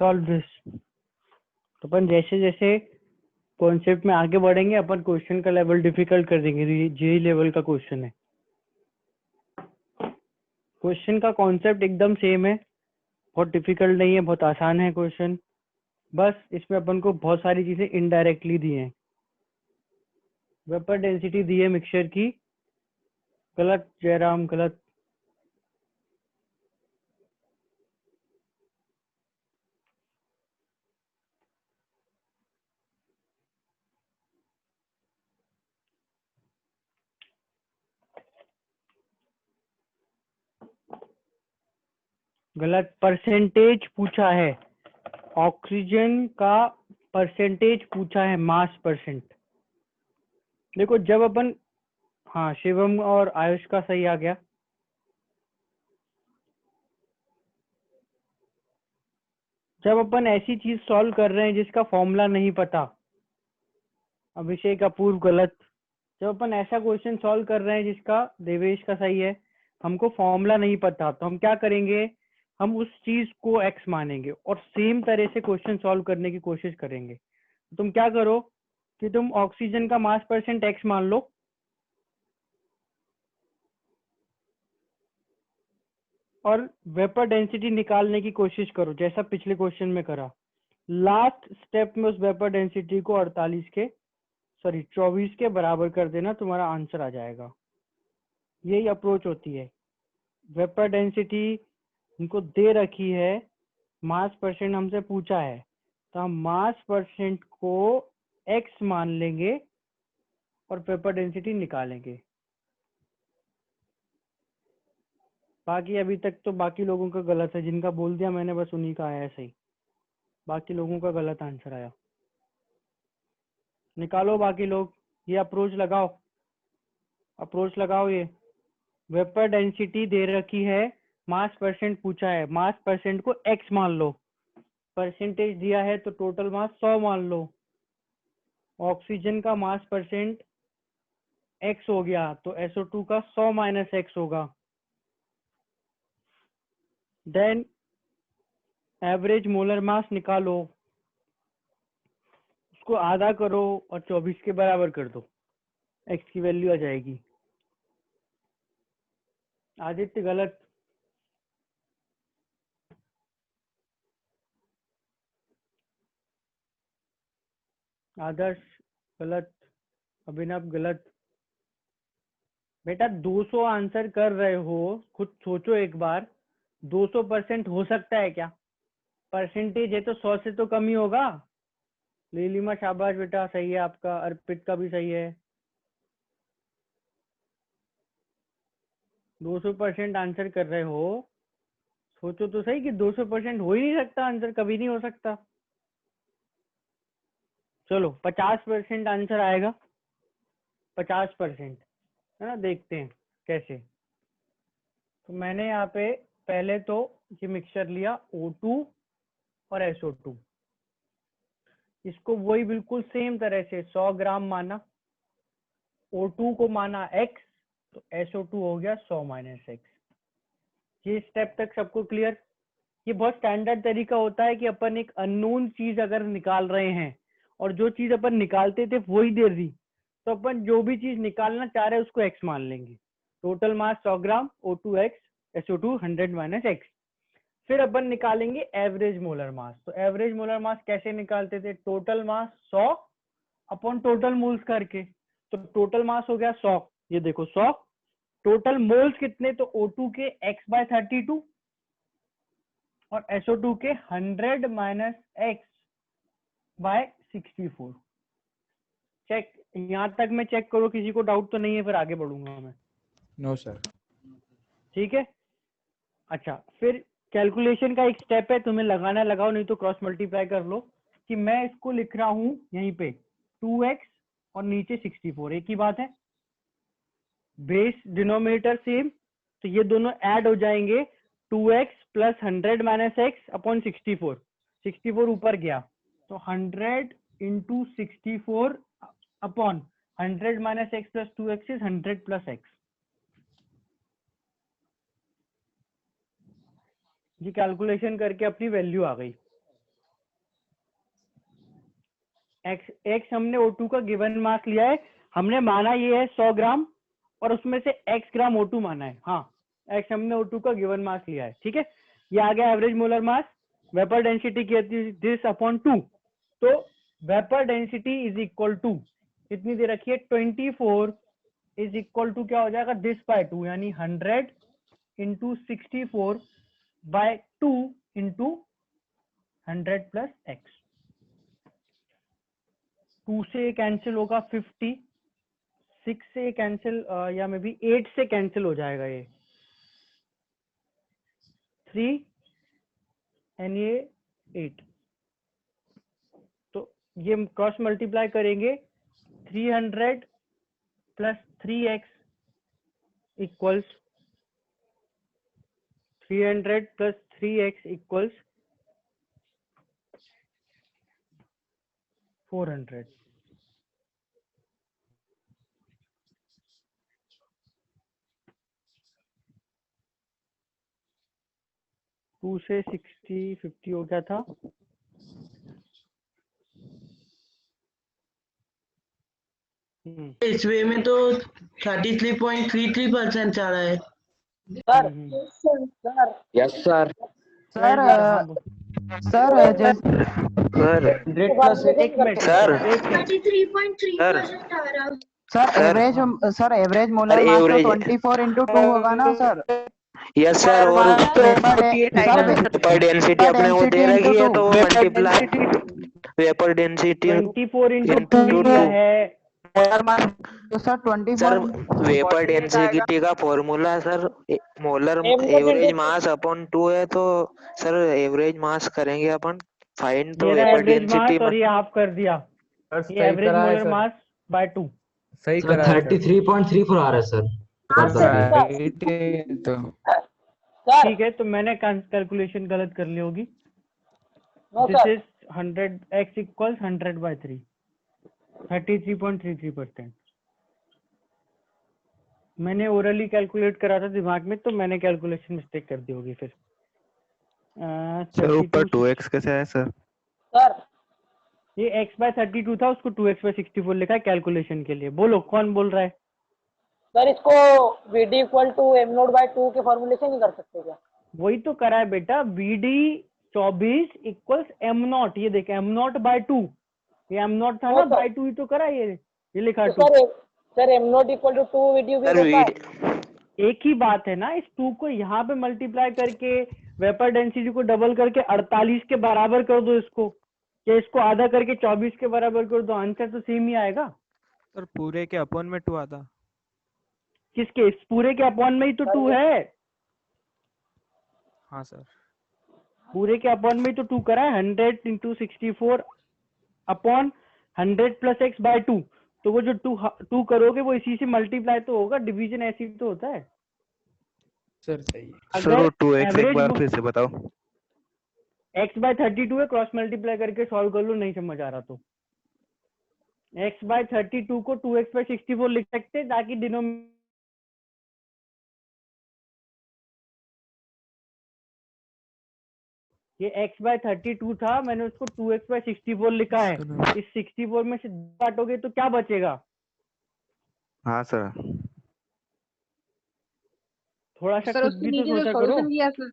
Solve this. तो अपन जैसे जैसे कॉन्सेप्ट में आगे बढ़ेंगे, अपन क्वेश्चन का लेवल डिफिकल्ट कर देंगे। जेई लेवल का क्वेश्चन है, क्वेश्चन का कॉन्सेप्ट एकदम सेम है, बहुत डिफिकल्ट नहीं है, बहुत आसान है क्वेश्चन। बस इसमें अपन को बहुत सारी चीजें इनडायरेक्टली दी हैं। वेपर डेंसिटी दी है मिक्सचर की, गलत जयराम, गलत। गलत, परसेंटेज पूछा है, ऑक्सीजन का परसेंटेज पूछा है, मास परसेंट। देखो जब अपन, हाँ शिवम और आयुष का सही आ गया। जब अपन ऐसी चीज सॉल्व कर रहे हैं जिसका फॉर्मूला नहीं पता, अभिषेक अपूर्व गलत। जब अपन ऐसा क्वेश्चन सॉल्व कर रहे हैं जिसका, देवेश का सही है, हमको फॉर्मूला नहीं पता, तो हम क्या करेंगे, हम उस चीज को एक्स मानेंगे और सेम तरह से क्वेश्चन सॉल्व करने की कोशिश करेंगे। तुम क्या करो कि तुम ऑक्सीजन का मास परसेंट एक्स मान लो, और वेपर डेंसिटी निकालने की कोशिश करो जैसा पिछले क्वेश्चन में करा। लास्ट स्टेप में उस वेपर डेंसिटी को 24 के बराबर कर देना, तुम्हारा आंसर आ जाएगा। यही अप्रोच होती है। वेपर डेंसिटी इनको दे रखी है, मास परसेंट हमसे पूछा है, तो हम मास परसेंट को x मान लेंगे और वेपर डेंसिटी निकालेंगे। बाकी अभी तक तो बाकी लोगों का गलत है, जिनका बोल दिया मैंने बस उन्हीं का आया सही, बाकी लोगों का गलत आंसर आया। निकालो बाकी लोग, ये अप्रोच लगाओ, अप्रोच लगाओ। ये वेपर डेंसिटी दे रखी है, मास परसेंट पूछा है, मास परसेंट को x मान लो, परसेंटेज दिया है तो टोटल मास 100 मान लो। ऑक्सीजन का मास परसेंट x हो गया तो SO2 का 100 - x होगा। देन एवरेज मोलर मास निकालो, उसको आधा करो और 24 के बराबर कर दो, x की वैल्यू आ जाएगी। आदित्य गलत। आदर्श गलत। अभिनव गलत। बेटा 200 आंसर कर रहे हो, खुद सोचो एक बार, 200% हो सकता है क्या? परसेंटेज है तो 100 से तो कम ही होगा। लीलिमा शाबाश बेटा, सही है आपका। अर्पित का भी सही है। 200% आंसर कर रहे हो, सोचो तो सही कि 200% हो ही नहीं सकता आंसर, कभी नहीं हो सकता। चलो 50% आंसर आएगा, 50% है ना। देखते हैं कैसे। तो मैंने यहाँ पे पहले तो ये मिक्सचर लिया O2 और SO2, इसको वही बिल्कुल सेम तरह से 100 ग्राम माना, O2 को माना x, तो SO2 हो गया 100 - x। ये स्टेप तक सबको क्लियर? ये बहुत स्टैंडर्ड तरीका होता है कि अपन एक अननोन चीज अगर निकाल रहे हैं और जो चीज अपन निकालते थे वही दे दी, तो अपन जो भी चीज निकालना चाह रहे हैं उसको x मान लेंगे। टोटल मास 100 ग्राम, O2x, SO2 100 - x। फिर अपन निकालेंगे एवरेज मोलर मास। तो एवरेज मोलर मास कैसे निकालते थे? Total mass 100 upon total moles करके। तो टोटल मास हो गया 100, ये देखो 100, टोटल मोल्स कितने? तो O2 के x/32 और SO2 के 100 - x/64। चेक, यहां तक मैं चेक करो, किसी को डाउट तो नहीं है? फिर आगे बढ़ूंगा मैं। No sir. ठीक है। अच्छा, फिर कैलकुलेशन का एक स्टेप है, तुम्हें लगाना लगाओ, नहीं तो क्रॉस मल्टीप्लाई कर लो। कि मैं इसको लिख रहा हूं यहीं पे 2x और नीचे 64, एक ही बात है। बेस डिनोमिनेटर सेम, तो ये दोनों ऐड हो जाएंगे। 2x + 100 - x अपॉन 64, 64 ऊपर गया तो 100 × 64 upon 100 - x + 2x is 100 + x। ये कैलकुलेशन करके अपनी वैल्यू आ गई। x हमने O2 का गिवन मास लिया है, हमने माना ये है 100 ग्राम और उसमें से x ग्राम O2 माना है। हाँ, x हमने O2 का गिवन मास लिया है, ठीक है। ये आ गया average molar mass. Vapour density कहती है दिस अपॉन 2, तो vapour density is equal to कितनी दे रखी है? 24 इज इक्वल टू क्या हो जाएगा? दिस बाय 2, यानी 100 × 64/2 × 100 + x। 2 से कैंसिल होगा 50, 6 से कैंसिल या मे बी 8 से कैंसिल हो जाएगा ये 3 एंड ये 8। तो ये क्रॉस मल्टीप्लाई करेंगे, 300 + 3x equals 300 + 3x equals 400। To से 60 50 हो गया था। इस वे में तो 33.33% आ रहा है। Yes sir. Sir sir sir 100 plus एक minute sir sir average molar sir mass तो एवरेज 24 × 2 होगा ना सर। Yes sir. और वेपर डेंसिटी अपने को दे रखी है तो मल्टीप्लाई वेपर डेंसिटी 24 × 2 क्या है? तो सर 24 सर वेपर डेंसिटी का formula sir molar average mass upon 2 है, तो सर एवरेज मास करेंगे अपन फाइंड, तो मेरा वेपर एवरेज मास डेंसिटी और ये हाफ कर दिया, ये एवरेज मोलर मास बाय 2। सही करा है 33.34 आ रहा है सर। तो ठीक है, तो मैंने कैलकुलेशन गलत कर ली होगी। This is 100 x equals 100/3, 33.33%। मैंने ओरली कैलकुलेट करा था दिमाग में, तो मैंने कैलकुलेशन मिस्टेक कर दी होगी। फिर सर ऊपर 2x कैसे आया सर? ये x/32 था, उसको 2x/64 लिखा है कैलकुलेशन के लिए। बोलो कौन बोल रहा है? सर इसको VD equal to M nought by 2 के फॉर्मूले से नहीं कर सकते क्या? वही तो करा है बेटा, VD 24 इक्वल्स m0। ये देख m0/2, ये m0 था ना, बाय 2 ही तो करा। ये लिखा तो 2। Sir M nought equal to 2 VD भी होता है। एक ही बात है ना, इस 2 को यहाँ पे मल्टीप्लाई करके वेपर डेंसिटी को डबल करके 48 के बराबर कर दो इसको, या इसको आधा करके 24 के बराबर कर दो, आंसर तो सेम ही आएगा। सर पूरे के अपॉन में 2 आता। किसके? इस पूरे के अपॉन में ही तो 2 है। हाँ सर। पूरे के अपॉन में ही तो 2 करा है। 100 × 64 अपॉन 100 + x/2। तो वो जो 2 करोगे वो इसी से मल्टीप्लाई तो होगा, डिवीजन ऐसी तो होता है सर सही है। सर वो 2x एक एवरेज बार फिर से बताओ। x/32 है, क्रॉस मल्टीप्लाई करके सॉल्व कर लो, नहीं समझ आ रहा तो। x/32 को 2x/64 लिख सकते हैं, ताकि डिनोमिनेटर ये x/32 था, मैंने उसको 2x/64 लिखा है। इस 64 में से काटोगे तो क्या बचेगा? हाँ सर। थोड़ा सा सर खुद उसके भी तो नीचे जो सोचा करो। सॉल्यूशन किया सर,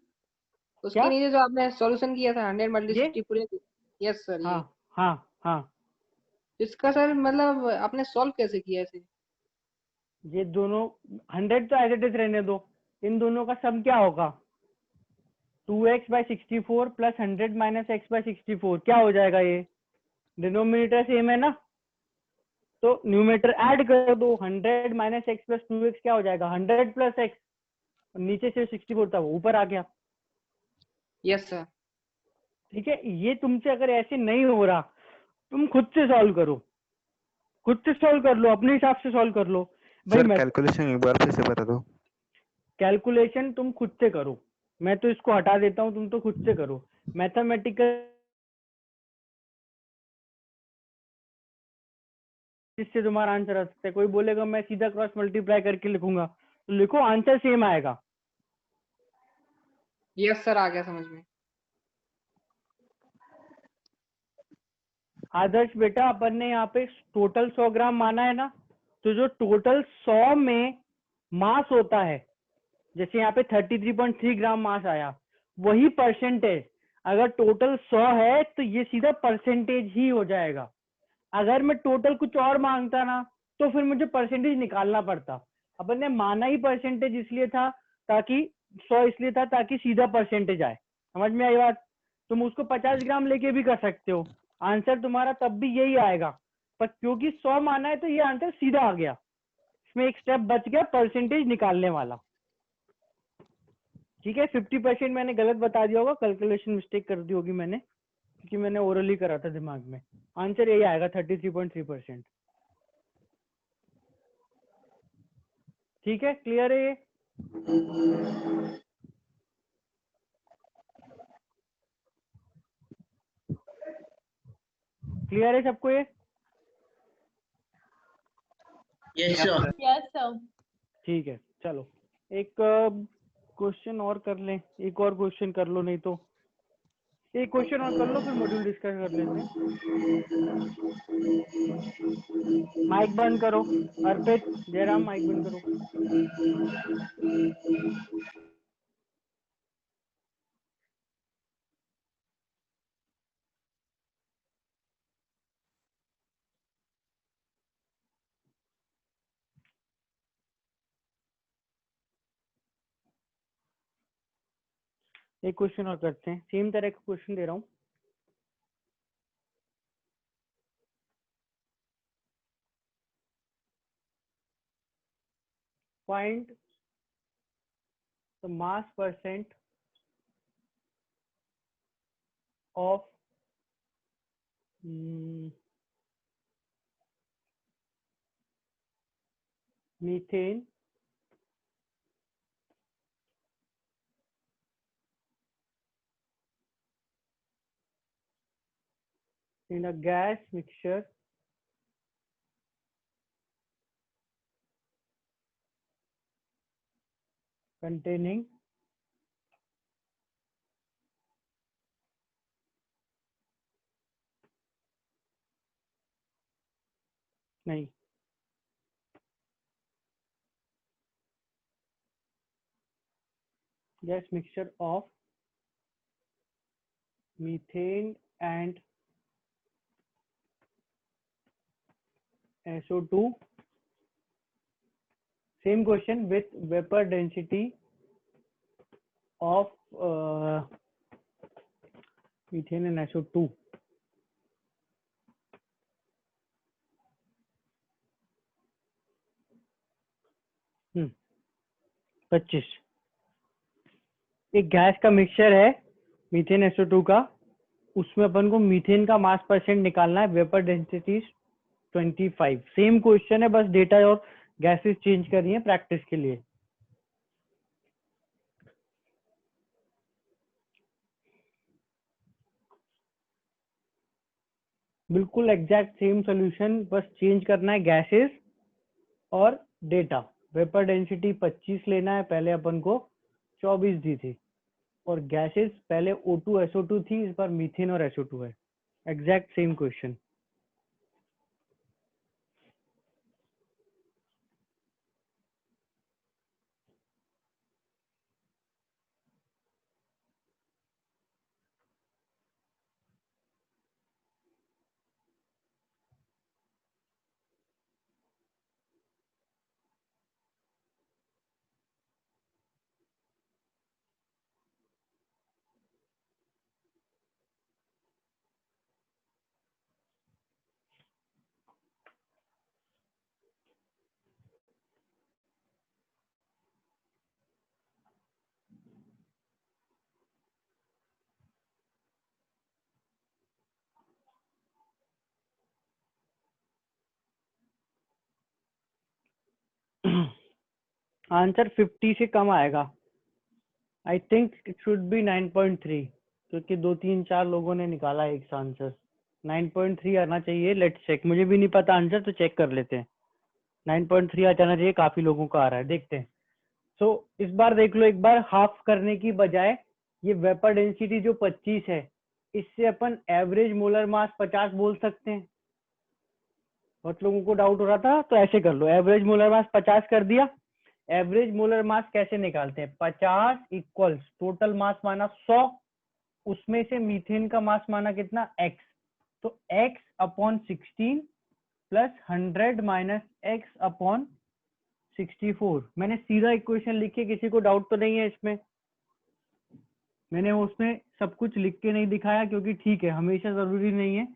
उसके क्या? नीचे जो आपने सॉल्यूशन किया था 100 × 64। Yes sir. हाँ हाँ हाँ। इसका सर मतलब आपने सॉल्व कैसे किया इसे? ये दोनों 100 तो एज इट इज रहने दो, इन दोनों का सम क्या होगा? 2x/64 + 100 - x/64 क्या हो जाएगा? ये डिनोमिनेटर सेम है ना, तो न्यूमेटर ऐड कर दो। 100 - x + 2x क्या हो जाएगा? 100 + x। नीचे से 64 था, वो ऊपर आ गया। Yes sir. ठीक है, ये तुमसे अगर ऐसे नहीं हो रहा, तुम खुद से सॉल्व करो, खुद से सॉल्व कर लो, अपने हिसाब से सॉल्व कर लो भाई। सर कैलकुलेशन एक बार फिर से बता दो। कैलकुलेशन तुम खुद से करो, मैं तो इसको हटा देता हूँ, तुम तो खुद से करो। मैथमेटिकल जिससे तुम्हारा आंसर आ सकता है। कोई बोलेगा मैं सीधा क्रॉस मल्टीप्लाई करके लिखूंगा, तो लिखो, आंसर सेम आएगा। यस सर, आ गया समझ में। आदर्श बेटा, अपन ने यहाँ पे टोटल 100 ग्राम माना है ना, तो जो टोटल 100 में मास होता है, जैसे यहाँ पे 33.3 ग्राम मास आया, वही परसेंटेज। अगर टोटल 100 है तो ये सीधा परसेंटेज ही हो जाएगा। अगर मैं टोटल कुछ और मांगता ना, तो फिर मुझे परसेंटेज निकालना पड़ता। अपन ने माना ही परसेंटेज इसलिए था, ताकि 100 इसलिए था ताकि सीधा परसेंटेज आए। समझ में आई बात? तुम उसको 50 ग्राम लेके भी कर सकते हो, आंसर तुम्हारा तब भी यही आएगा, पर क्योंकि 100 माना है तो ये आंसर सीधा आ गया। इसमें एक स्टेप बच गया, परसेंटेज निकालने वाला। ठीक है, 50% मैंने गलत बता दिया होगा, कैलकुलेशन मिस्टेक कर दी होगी मैंने, क्योंकि मैंने ओरली करा था दिमाग में। आंसर यही आएगा, 33.3%। ठीक है, क्लियर है ये? क्लियर है सबको ये? Yes sir. Yes sir. ठीक है, चलो एक क्वेश्चन और कर लें, एक और क्वेश्चन कर लो, नहीं तो एक क्वेश्चन और कर लो, फिर मॉड्यूल डिस्कस कर लेते हैं। माइक बंद करो, अर्पित, जयराम, माइक बंद करो। एक क्वेश्चन और करते हैं, सेम तरह का क्वेश्चन दे रहा हूँ। Find the mass percent of methane in a gas mixture containing नहीं, gas mixture of methane and SO2. Same question with vapor density of methane and SO2. हम्म 25। एक गैस का मिक्सचर है मीथेन SO2 का, उसमें अपन को methane का मास percent निकालना है, वेपर डेंसिटी 25। सेम क्वेश्चन है, बस डेटा और गैसेस चेंज करनी है प्रैक्टिस के लिए। बिल्कुल एग्जैक्ट सेम सॉल्यूशन, बस चेंज करना है गैसेस और डेटा। वेपर डेंसिटी 25 लेना है, पहले अपन को 24 दी थी, और गैसेस पहले O2 SO2 थी, इस बार मीथेन और SO2 है। Exact same question. आंसर 50 से कम आएगा। I think it should be 9.3, क्योंकि 2-3-4 लोगों ने निकाला है एक आंसर। 9.3 आना चाहिए। लेट्स चेक, मुझे भी नहीं पता आंसर, तो चेक कर लेते हैं। 9.3 आ जाना चाहिए, काफी लोगों का आ रहा है, देखते हैं। सो इस बार देख लो, एक बार हाफ करने की बजाय ये वेपर डेंसिटी जो 25 है, इससे अपन एवरेज मोलर मास 50 बोल सकते हैं। बहुत लोगों को डाउट हो रहा था, तो ऐसे कर लो, एवरेज मोलर मास 50 कर दिया। एवरेज मोलर मास कैसे निकालते हैं? 50 इक्वल्स टोटल मास माना 100, उसमें से मीथेन का मास माना कितना? x, तो x upon 16 plus 100 minus x upon 64। मैंने सीधा इक्वेशन लिखी, किसी को डाउट तो नहीं है इसमें? मैंने उसमें सब कुछ लिख के नहीं दिखाया, क्योंकि ठीक है, हमेशा जरूरी नहीं है।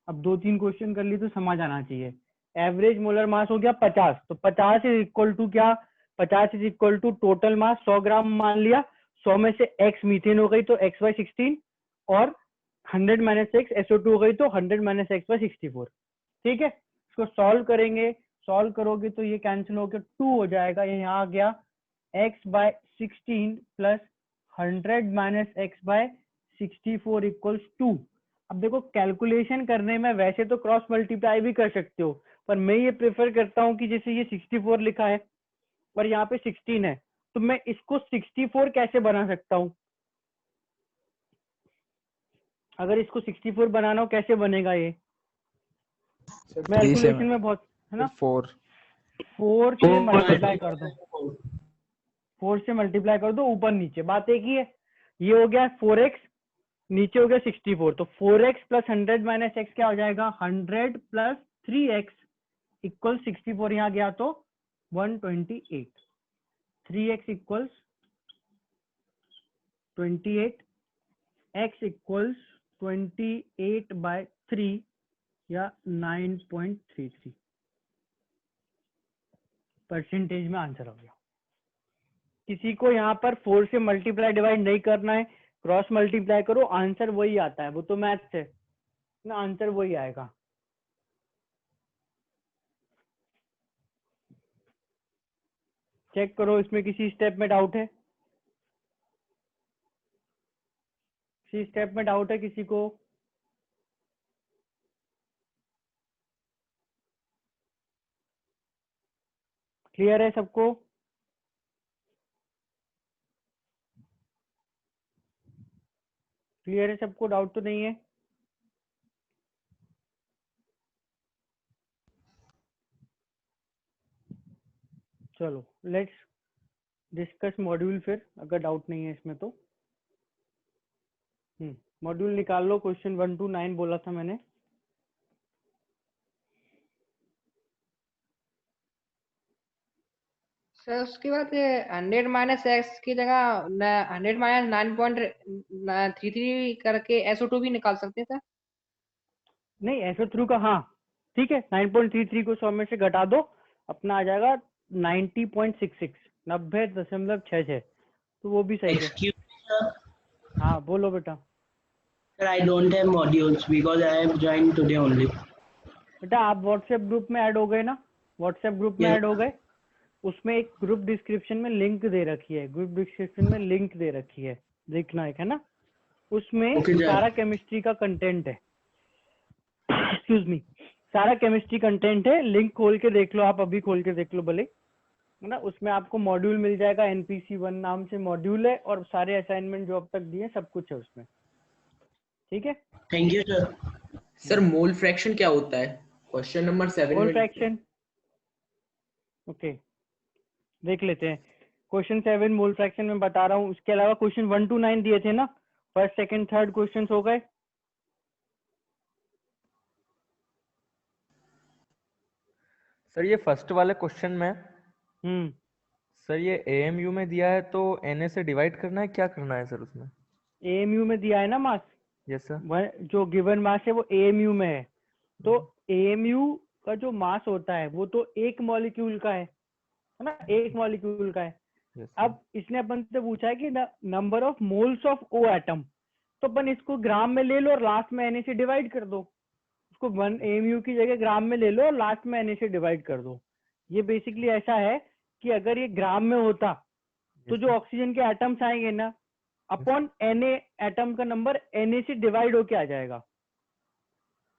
अब 2-3 क्वेश्चन कर ली तो समझ आना चाहिए। एवरेज मोलर मास हो गया 50, तो 50 इज इक्वल टू क्या? 50 is equal to total mass 100 gram मान लिया, 100 में से x मीथेन हो गई तो x/16, और 100 माइनस x SO2 हो गई तो 100 माइनस x/64। ठीक है, इसको सॉल्व करेंगे, सॉल्व करोगे तो ये कैंसिल होकर 2 हो जाएगा, ये यहाँ आ गया x/16 plus 100 minus x/64 equals 2। अब देखो, कैलकुलेशन करने में वैसे तो क्रॉस मल्टीप्लाई भी कर सकते हो, पर मैं ये प्रेफर करता हूँ कि जैसे ये 64 लिखा है पर यहाँ पे 16 है, तो मैं इसको 64 कैसे बना सकता हूँ? अगर इसको 64 बनाना हो, कैसे बनेगा ये? मैं कैलकुलेशन में बहुत है ना, 4 से मल्टीप्लाई कर दो, 4 से मल्टीप्लाई कर दो ऊपर नीचे, बात एक ही है। ये हो गया 4x, नीचे हो गया 64, तो 4x प्लस 100 माइनस x क्या हो जाएगा? 100 प्लस 3x इक्वल 64, यहाँ गया तो 128। 3x इक्वल्स 28, x इक्वल्स 28/3 या 9.33 परसेंटेज में आंसर हो गया। किसी को यहाँ पर 4 से मल्टीप्लाई डिवाइड नहीं करना है, क्रॉस मल्टीप्लाई करो, आंसर वही आता है, वो तो मैथ्स है ना, आंसर वही आएगा। चेक करो, इसमें किसी स्टेप में डाउट है? किसी स्टेप में डाउट है किसी को? क्लियर है सबको? क्लियर है सबको, डाउट तो नहीं है? चलो लेट्स डिस्कस मॉड्यूल फिर, अगर डाउट नहीं है इसमें तो। मॉड्यूल निकाल लो, क्वेश्चन 1 to 9 बोला था मैंने। सर उसके बाद 100 माइनस एक्स की जगह 100 माइनस 9.33 करके SO2 भी निकाल सकते हैं सर। नहीं SO3 का, हाँ ठीक है, 9.33 को 100 में से घटा दो, अपना आ जाएगा 90.66, 90.66, तो वो भी सही है। Excuse me, sir. हाँ बोलो बेटा। Sir, I don't have modules because I have joined today only. बेटा आप व्हाट्सएप ग्रुप में ऐड हो गए ना, व्हाट्सएप ग्रुप में Yes. ऐड हो गए, उसमें एक ग्रुप डिस्क्रिप्शन में लिंक दे रखी है, ग्रुप डिस्क्रिप्शन में लिंक दे रखी है, देखना है ना, उसमें Okay, sir. सारा केमिस्ट्री का कंटेंट है। एक्सक्यूज मी, सारा केमिस्ट्री कंटेंट है, लिंक खोल के देख लो, आप अभी खोल के देख लो भले, है ना। उसमें आपको मॉड्यूल मिल जाएगा, NPC1 नाम से मॉड्यूल है, और सारे असाइनमेंट जो अब तक दिए सब कुछ है उसमें, ठीक है। Thank you, sir. Sir mole fraction क्या होता है? क्वेश्चन नंबर 7 मोल में फ्रैक्शन, ओके देख लेते हैं। क्वेश्चन 7 मोल फ्रैक्शन में बता रहा हूँ, उसके अलावा क्वेश्चन 1 to 9 दिए थे ना, फर्स्ट सेकंड थर्ड क्वेश्चन हो गए। सर ये फर्स्ट वाले क्वेश्चन में सर ये AMU में दिया है तो NA से डिवाइड करना है, क्या करना है सर उसमें? AMU में दिया है ना मास, यस सर। जो गिवन मास है वो AMU में है, तो AMU का जो मास होता है वो तो एक मॉलिक्यूल का है ना, एक मॉलिक्यूल का है। yes, अब इसने अपन से पूछा है कि number of moles of O atom, तो अपन इसको ग्राम में ले लो और लास्ट में Na से डिवाइड कर दो, उसको 1 AMU की जगह ग्राम में ले लो और लास्ट में Na से डिवाइड कर दो। ये बेसिकली ऐसा है कि अगर ये ग्राम में होता तो जो ऑक्सीजन के एटम्स आएंगे ना, अपॉन Na एटम का नंबर Na से डिवाइड होके आ जाएगा,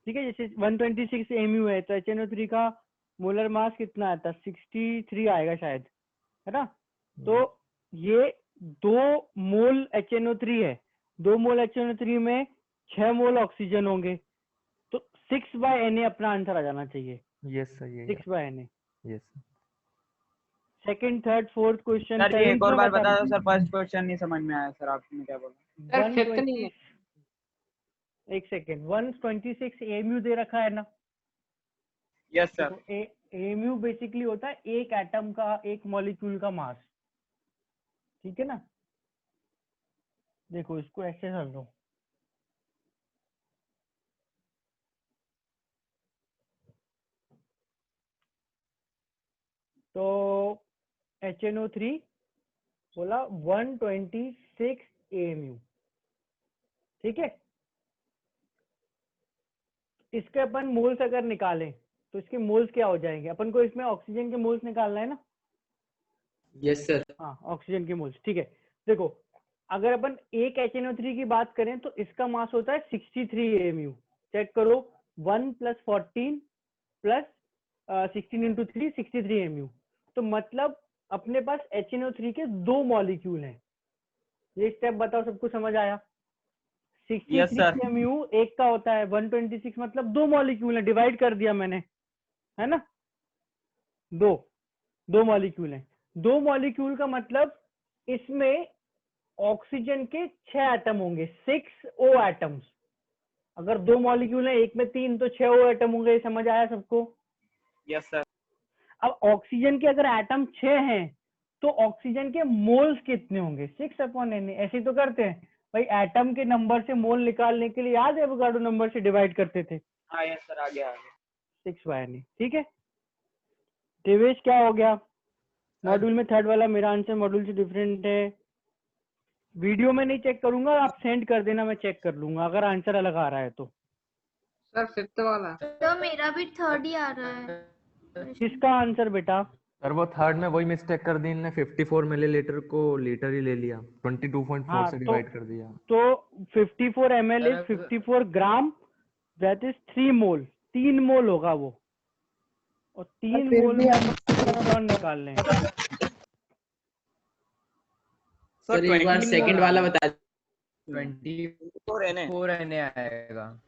ठीक है। जैसे 126 AMU है तो HNO3 का मोलर मास कितना आता है, 63 आएगा शायद, है ना। तो ये 2 मोल HNO3 है, 2 मोल HNO3 में 6 मोल ऑक्सीजन होंगे, तो 6/Na अपना आंसर आ जाना चाहिए। यस सर, ये 6/Na। Yes second third fourth question sir ये एक और बार बता दो सर, फर्स्ट क्वेश्चन नहीं समझ में आया सर, आपने क्या बोला? सर फिफ्थ नहीं है। एक सेकेंड, 126 AMU दे रखा है ना। Yes sir. तो AMU बेसिकली होता है एक एटम का, एक मॉलिक्यूल का मास, ठीक है ना। देखो इसको ऐसे कर लो, तो HNO3 बोला 126 AMU, ठीक है। इसके अपन मोल्स अगर निकालें तो इसके मोल्स क्या हो जाएंगे, अपन को इसमें ऑक्सीजन के मोल्स निकालना है ना। Yes sir. हाँ ऑक्सीजन के मोल्स, ठीक है। देखो अगर अपन एक HNO3 की बात करें तो इसका मास होता है 63 AMU, चेक करो, 1 + 14 + 16 × 3 63 AMU, तो मतलब अपने पास HNO3 के 2 मॉलिक्यूल हैं। ये स्टेप बताओ, सबको समझ आया? 63 AMU एक का होता है, 126 मतलब 2 मॉलिक्यूल है, डिवाइड कर दिया मैंने, है ना। 2 मॉलिक्यूल हैं, 2 मॉलिक्यूल का मतलब इसमें ऑक्सीजन के 6 एटम होंगे, 6 O एटम्स। अगर 2 मॉलिक्यूल है, एक में 3 तो 6 O एटम होंगे, समझ आया सबको? Yes sir. अब ऑक्सीजन के अगर एटम 6 हैं तो ऑक्सीजन के मोल्स कितने होंगे? 6/Na। ऐसे ही तो करते हैं भाई, एटम के नंबर से मोल निकालने के लिए याद है एवोगाड्रो नंबर से डिवाइड करते थे। हाँ यस सर, आ गया 6/Na, ठीक है। देवेश क्या हो गया? मॉड्यूल में थर्ड वाला मेरा आंसर मॉड्यूल से डिफरेंट है। वीडियो में नहीं चेक करूंगा, आप सेंड कर देना, मैं चेक कर लूंगा अगर आंसर अलग आ रहा है तो। सर फिफ्थ वाला तो मेरा भी थर्ड ही आ रहा है। किसका आंसर बेटा? सर वो थर्ड में वही मिस्टेक कर दी इनने, 54 मिलीलीटर को लीटर ही ले लिया, 22.4 से डिवाइड कर दिया। तो 54 ml is 54 gram, that is 3 mole, 3 मोल होगा वो, और 3 मोल में इलेक्ट्रॉन निकाल लें। सर एक बार सेकंड वाला बता दो। 24 Na आएगा।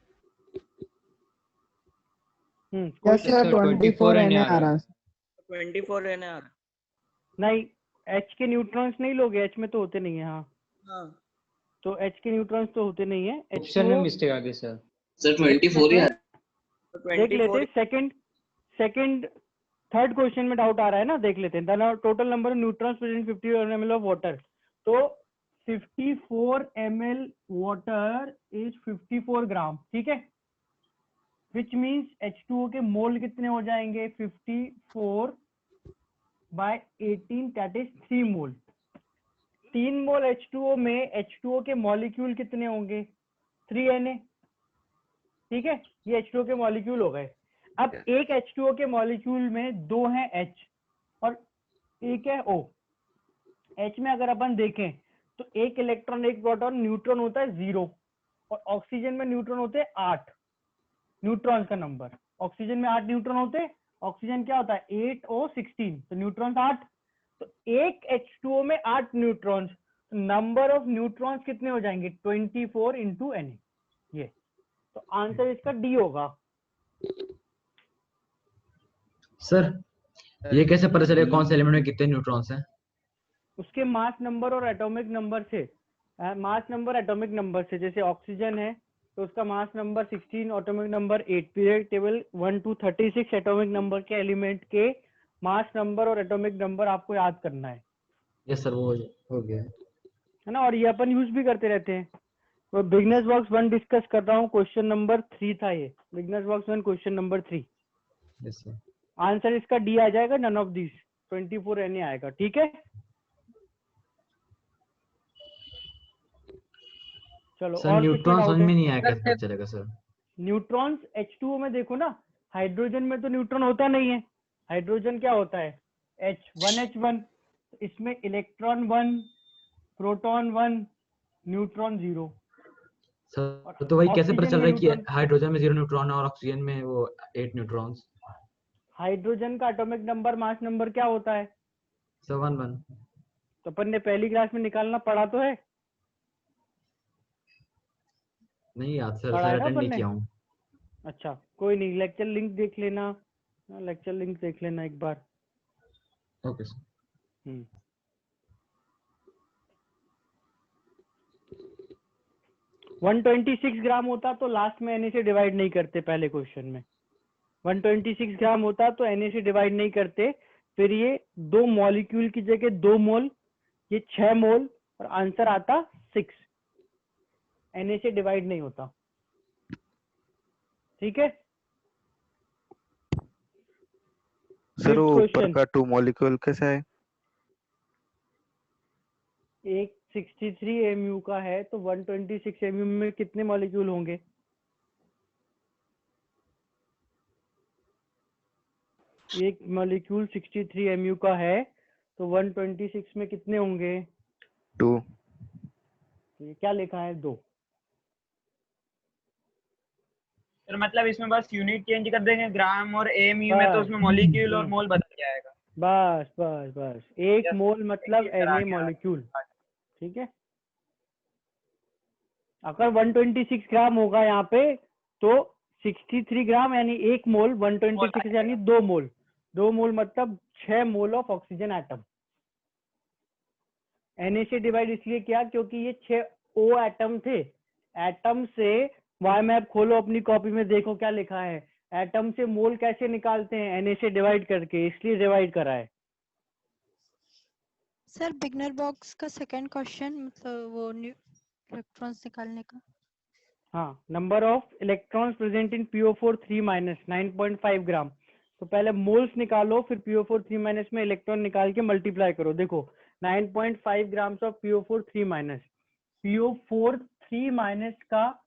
यस सर, 24 Na आ रहा है। 24 Na आ रहा है। नहीं, H के न्यूट्रॉन्स नहीं लोगे, H में तो होते नहीं है। हाँ, तो H के न्यूट्रॉन्स तो होते नहीं है। ऑप्शन में H2O मिस्टेक आ गई सर। सर 24 ही देख लेते हैं। सेकंड थर्ड क्वेश्चन में डाउट आ रहा है ना, देख लेते हैं। The total number of neutrons present 50 ml of water. तो 54 ml वाटर इज 54 ग्राम, ठीक है। विच मीन्स H2O के मोल कितने हो जाएंगे? 54 by 18 that is 3 mole. 3 mole H2O में H2O के मॉलिक्यूल कितने होंगे? 3Na, ठीक है। ये H2O के मॉलिक्यूल हो गए। अब एक H2O के मॉलिक्यूल में 2 है H और एक है O। H में अगर अपन देखें तो एक इलेक्ट्रॉन एक प्रोटॉन, न्यूट्रॉन होता है 0 और ऑक्सीजन में न्यूट्रॉन होते हैं 8। न्यूट्रॉन का नंबर, ऑक्सीजन में 8 न्यूट्रॉन होते हैं। ऑक्सीजन क्या होता है? 8O16, तो न्यूट्रॉन्स 8। तो एक H2O में 8 न्यूट्रॉन्स, नंबर ऑफ न्यूट्रॉन्स कितने हो जाएंगे? 24 इंटू Na। ये तो आंसर इसका डी होगा। सर ये कैसे पता चलेगा कौन से एलिमेंट में कितने न्यूट्रॉन्स हैं? उसके मास नंबर और एटॉमिक नंबर से। मास नंबर एटॉमिक नंबर से, जैसे ऑक्सीजन है तो उसका mass number 16, atomic number 8। Period table 1 to 36 atomic number के एलिमेंट के मास नंबर और एटॉमिक नंबर आपको याद करना है। यस सर, वो हो गया है ना, और ये अपन यूज भी करते रहते हैं। तो बिगनर्स बॉक्स 1 डिस्कस कर रहा हूँ, क्वेश्चन नंबर 3 था ये। Beginners box 1 question number 3। Yes sir. Answer इसका डी आ जाएगा, नन ऑफ दिस। 24 Na आएगा, ठीक है। चलो, सर और न्यूट्रॉन कितना समझ डाउट में है? नहीं आया, कैसे पता चलेगा सर? न्यूट्रॉन्स H2O में देखो ना, हाइड्रोजन में तो न्यूट्रॉन होता नहीं है। हाइड्रोजन क्या होता है? H1H1। इसमें इलेक्ट्रॉन 1, प्रोटॉन 1, न्यूट्रॉन 0। सर तो वही कैसे पता ऑक्सीजन चल में रहा है कि न्यूट्रॉन, हाइड्रोजन में 0 न्यूट्रॉन है और ऑक्सीजन में वो 8 न्यूट्रॉन्स? हाइड्रोजन का एटॉमिक नंबर मास नंबर क्या होता है? सर 1 तो अपन ने पहली क्लास में निकालना पढ़ा तो है। नहीं याद सर, पढ़ा है सर ना अटेंड अपन नहीं ने? किया हूँ। अच्छा, कोई नहीं, लेक्चर लिंक देख लेना। लेक्चर लिंक देख लेना एक बार। Okay sir. 126 ग्राम होता तो लास्ट में Na से डिवाइड नहीं करते। पहले क्वेश्चन में 126 ग्राम होता तो Na से डिवाइड नहीं करते। फिर ये 2 मॉलिक्यूल की जगह 2 मोल, ये 6 मोल और आंसर आता 6। Na से डिवाइड नहीं होता, ठीक है। सर वो ऊपर क्वेश्चन, का 2 मॉलिक्यूल कैसा है? एक 63 mu का है तो 126 mu में कितने मॉलिक्यूल होंगे? एक मॉलिक्यूल 63 mu का है तो 126 में कितने होंगे? 2। ये क्या लिखा है? 2। सर मतलब इसमें बस यूनिट चेंज कर देंगे, ग्राम और एमयू में तो उसमें मॉलिक्यूल और मोल बदल जाएगा। बस बस बस, एक मोल मतलब Na मॉलिक्यूल, ठीक है। अगर 126 ग्राम होगा यहाँ पे तो 63 ग्राम यानी 1 मोल, 126 यानी 2 मोल। 2 मोल मतलब 6 mole of oxygen atom. Na से डिवाइड इसलिए किया क्योंकि ये 6 O एटम थे। एटम से वाई मैप खोलो अपनी कॉपी में, देखो क्या लिखा है। एटम से मोल कैसे निकालते हैं? Na से डिवाइड करके, इसलिए डिवाइड करा है। सर बिगनर बॉक्स का सेकंड क्वेश्चन, मतलब वो इलेक्ट्रॉन्स निकालने का। हाँ, number of electrons present in PO4 3- 9.5 ग्राम। तो पहले मोल्स निकालो, फिर PO4 3- में इलेक्ट्रॉन निकाल के मल्टीप्लाई करो। देखो 9.5 ग्राम्स ऑफ PO4 3-। PO4 3- का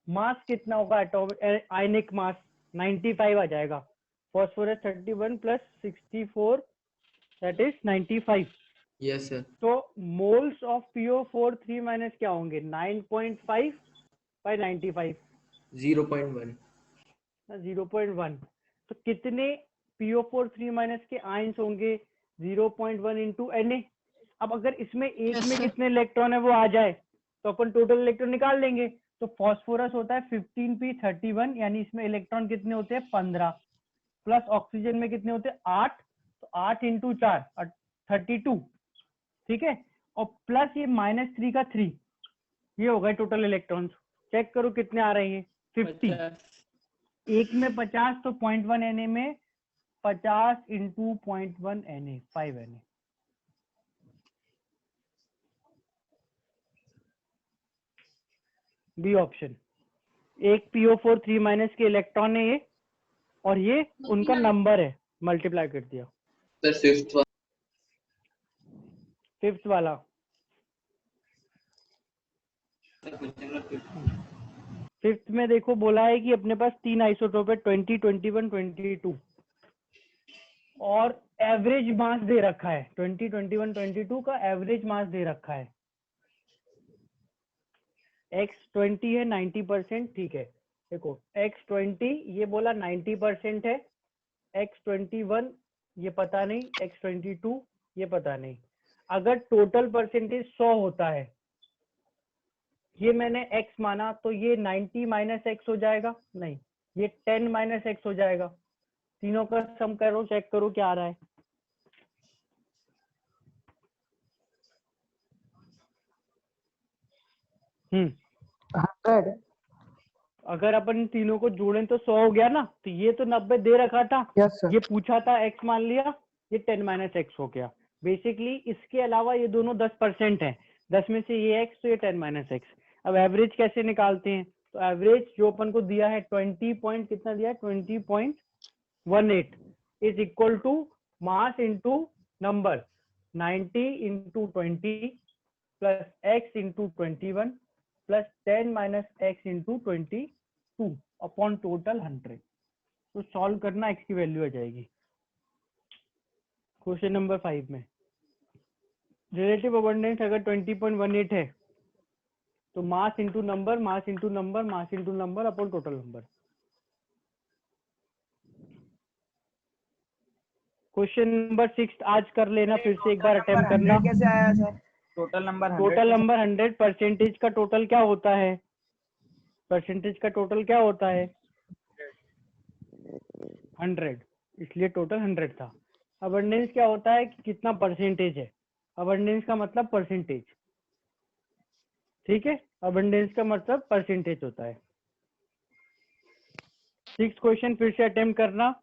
मास कितना होगा? एटॉमिक आयनिक मास 95 आ जाएगा। Phosphorus 31 plus 64 that is 95। Yes sir. तो मोल्स ऑफ PO4 3- क्या होंगे? 9.5 by 95, 0.1। 0.1। तो कितने PO4 3- के आयंस होंगे? 0.1 इंटू Na। अब अगर इसमें एक में कितने इलेक्ट्रॉन है वो आ जाए तो अपन टोटल इलेक्ट्रॉन निकाल लेंगे। तो फॉस्फोरस होता है 15p31, यानी इसमें इलेक्ट्रॉन कितने होते हैं? 15। प्लस ऑक्सीजन में कितने होते हैं? 8। तो 8 इंटू 4 32, ठीक है, और प्लस ये -3 का 3, ये हो गए टोटल इलेक्ट्रॉन्स। चेक करो कितने आ रहे हैं, 50। एक में 50 तो 0.1 Na में 50 × 0.1 Na, 5 Na। B option. एक PO4 3- के इलेक्ट्रॉन है ये, और ये उनका नंबर है, मल्टीप्लाई कर दिया। सर फिफ्थ वाला, फिफ्थ में देखो बोला है कि अपने पास 3 आइसोटोप है, 20, 21, 22, और एवरेज मास दे रखा है, 20, 21, 22 का एवरेज मास दे रखा है। X20 है 90%, ठीक है। देखो X20 ये बोला 90% है, X21 ये पता नहीं, X22 ये पता नहीं। अगर टोटल परसेंटेज 100 होता है, ये मैंने X माना, तो ये 90 - X हो जाएगा, नहीं ये 10 - X हो जाएगा। तीनों का सम करो, चेक करो क्या आ रहा है। अगर अपन तीनों को जोड़ें तो 100 हो गया ना, तो ये तो 90 दे रखा था, ये पूछा था X मान लिया, ये 10 - X हो गया। बेसिकली इसके अलावा ये दोनों 10% है, 10 में से ये X, तो ये 10 - X। अब एवरेज कैसे निकालते हैं, तो एवरेज जो अपन को दिया है 20 पॉइंट कितना दिया है, 20.18 is equal to mass into number, 90 × 20 plus X × 21 plus 10 - X × 22 upon total 100। तो सॉल्व करना, X की वैल्यू आ जाएगी। क्वेश्चन नंबर 5 में रिलेटिव अबंडेंस अगर 20.18 है, तो मास इंटू नंबर, मास इंटू नंबर, मास into number upon total number. Question number 6 आज कर लेना, फिर से एक बार अटेम्प्ट करना। कैसे आया sir? Total number total number 100, percentage का टोटल क्या होता है, परसेंटेज का टोटल क्या होता है 100, इसलिए टोटल 100 था। अबंडेंस क्या होता है कि कितना परसेंटेज है, अबंडेंस का मतलब परसेंटेज, ठीक है, अबंडेंस का मतलब परसेंटेज होता है। 6 क्वेश्चन फिर से अटेम्प्ट करना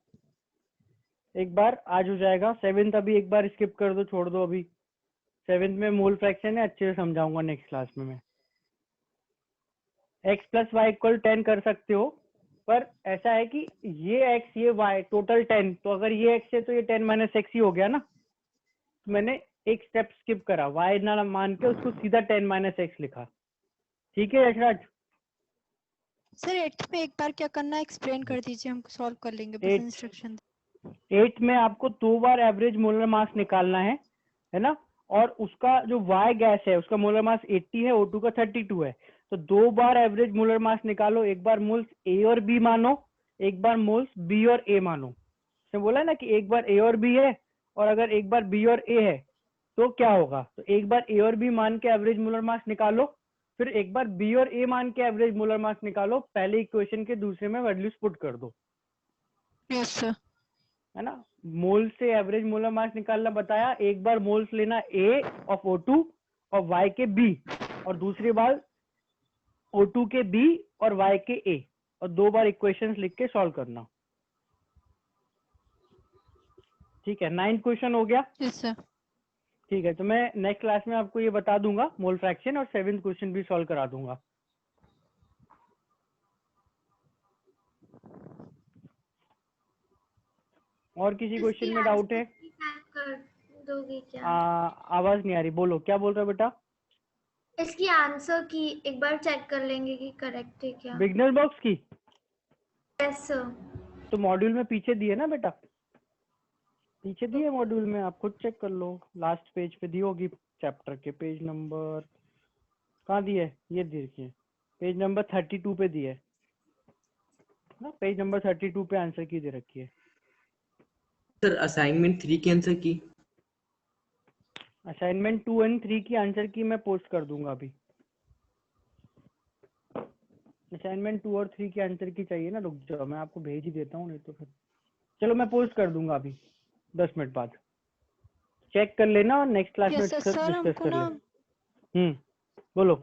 एक बार, आज हो जाएगा। 7th अभी एक बार स्किप कर दो, छोड़ दो अभी। 7th में मोल फ्रैक्शन है, अच्छे से समझाऊंगा नेक्स्ट क्लास में मैं। x + y = 10 कर सकते हो, पर ऐसा है कि ये x ये y टोटल 10, तो अगर ये x है तो ये 10 - X ही हो गया ना। तो मैंने एक स्टेप स्किप करा, y ना मान के उसको सीधा 10 - X लिखा, ठीक है यशराज? सर 8th में एक बार क्या करना है एक्सप्लेन कर दीजिए, हम सॉल्व कर लेंगे, बस Eight- इंस्ट्रक्शन। 8 में आपको 2 बार एवरेज मोलर मास निकालना है ना, और उसका जो Y गैस है उसका मोलर मास 80 है, O2 का 32 है, तो 2 बार एवरेज मोलर मास निकालो। एक बार मोल्स A और B मानो, एक बार मोल्स B और A मानो। उसने बोला ना कि एक बार A और B है, और अगर एक बार B और A है तो क्या होगा, तो एक बार A और B मान के एवरेज मोलर मास निकालो, फिर एक बार B और A मान के एवरेज मोलर मास निकालो, पहले इक्वेशन के दूसरे में वैल्यूज पुट कर दो। Yes sir. है ना, मोल से एवरेज मोलर मास निकालना बताया। एक बार मोल्स लेना A ऑफ O2 और Y के B, और दूसरी बार O2 के B और Y के A, और 2 बार इक्वेशंस लिख के सॉल्व करना, ठीक है। 9th क्वेश्चन हो गया। Yes sir. ठीक है, तो मैं नेक्स्ट क्लास में आपको ये बता दूंगा मोल फ्रैक्शन, और 7th क्वेश्चन भी सॉल्व करा दूंगा। और किसी क्वेश्चन में डाउट है? कर दोगे क्या? आवाज नहीं आ रही, बोलो क्या बोल रहे हो बेटा? इसकी आंसर की एक बार चेक कर लेंगे कि करेक्ट है क्या। बिगनर बॉक्स की? Yes sir. तो मॉड्यूल में पीछे दिए ना बेटा, पीछे दिए मॉड्यूल में, आप खुद चेक कर लो। लास्ट पेज पे दी होगी चैप्टर के, पेज नंबर कहाँ दिए है? ये देखिए पेज नंबर 32 पे दिए है ना, पेज नंबर 32 पे आंसर की दे रखी है। सर असाइनमेंट 3 की आंसर की? असाइनमेंट 2 और 3 की आंसर की मैं पोस्ट कर दूंगा अभी। असाइनमेंट 2 और 3 की आंसर की चाहिए ना, रुक जाओ मैं आपको भेज ही देता हूँ, नहीं तो फिर चलो मैं पोस्ट कर दूंगा अभी 10 मिनट बाद। चेक कर लेना और नेक्स्ट क्लास में यस सर। सर डिस्कस हमको कर ना लेना। बोलो।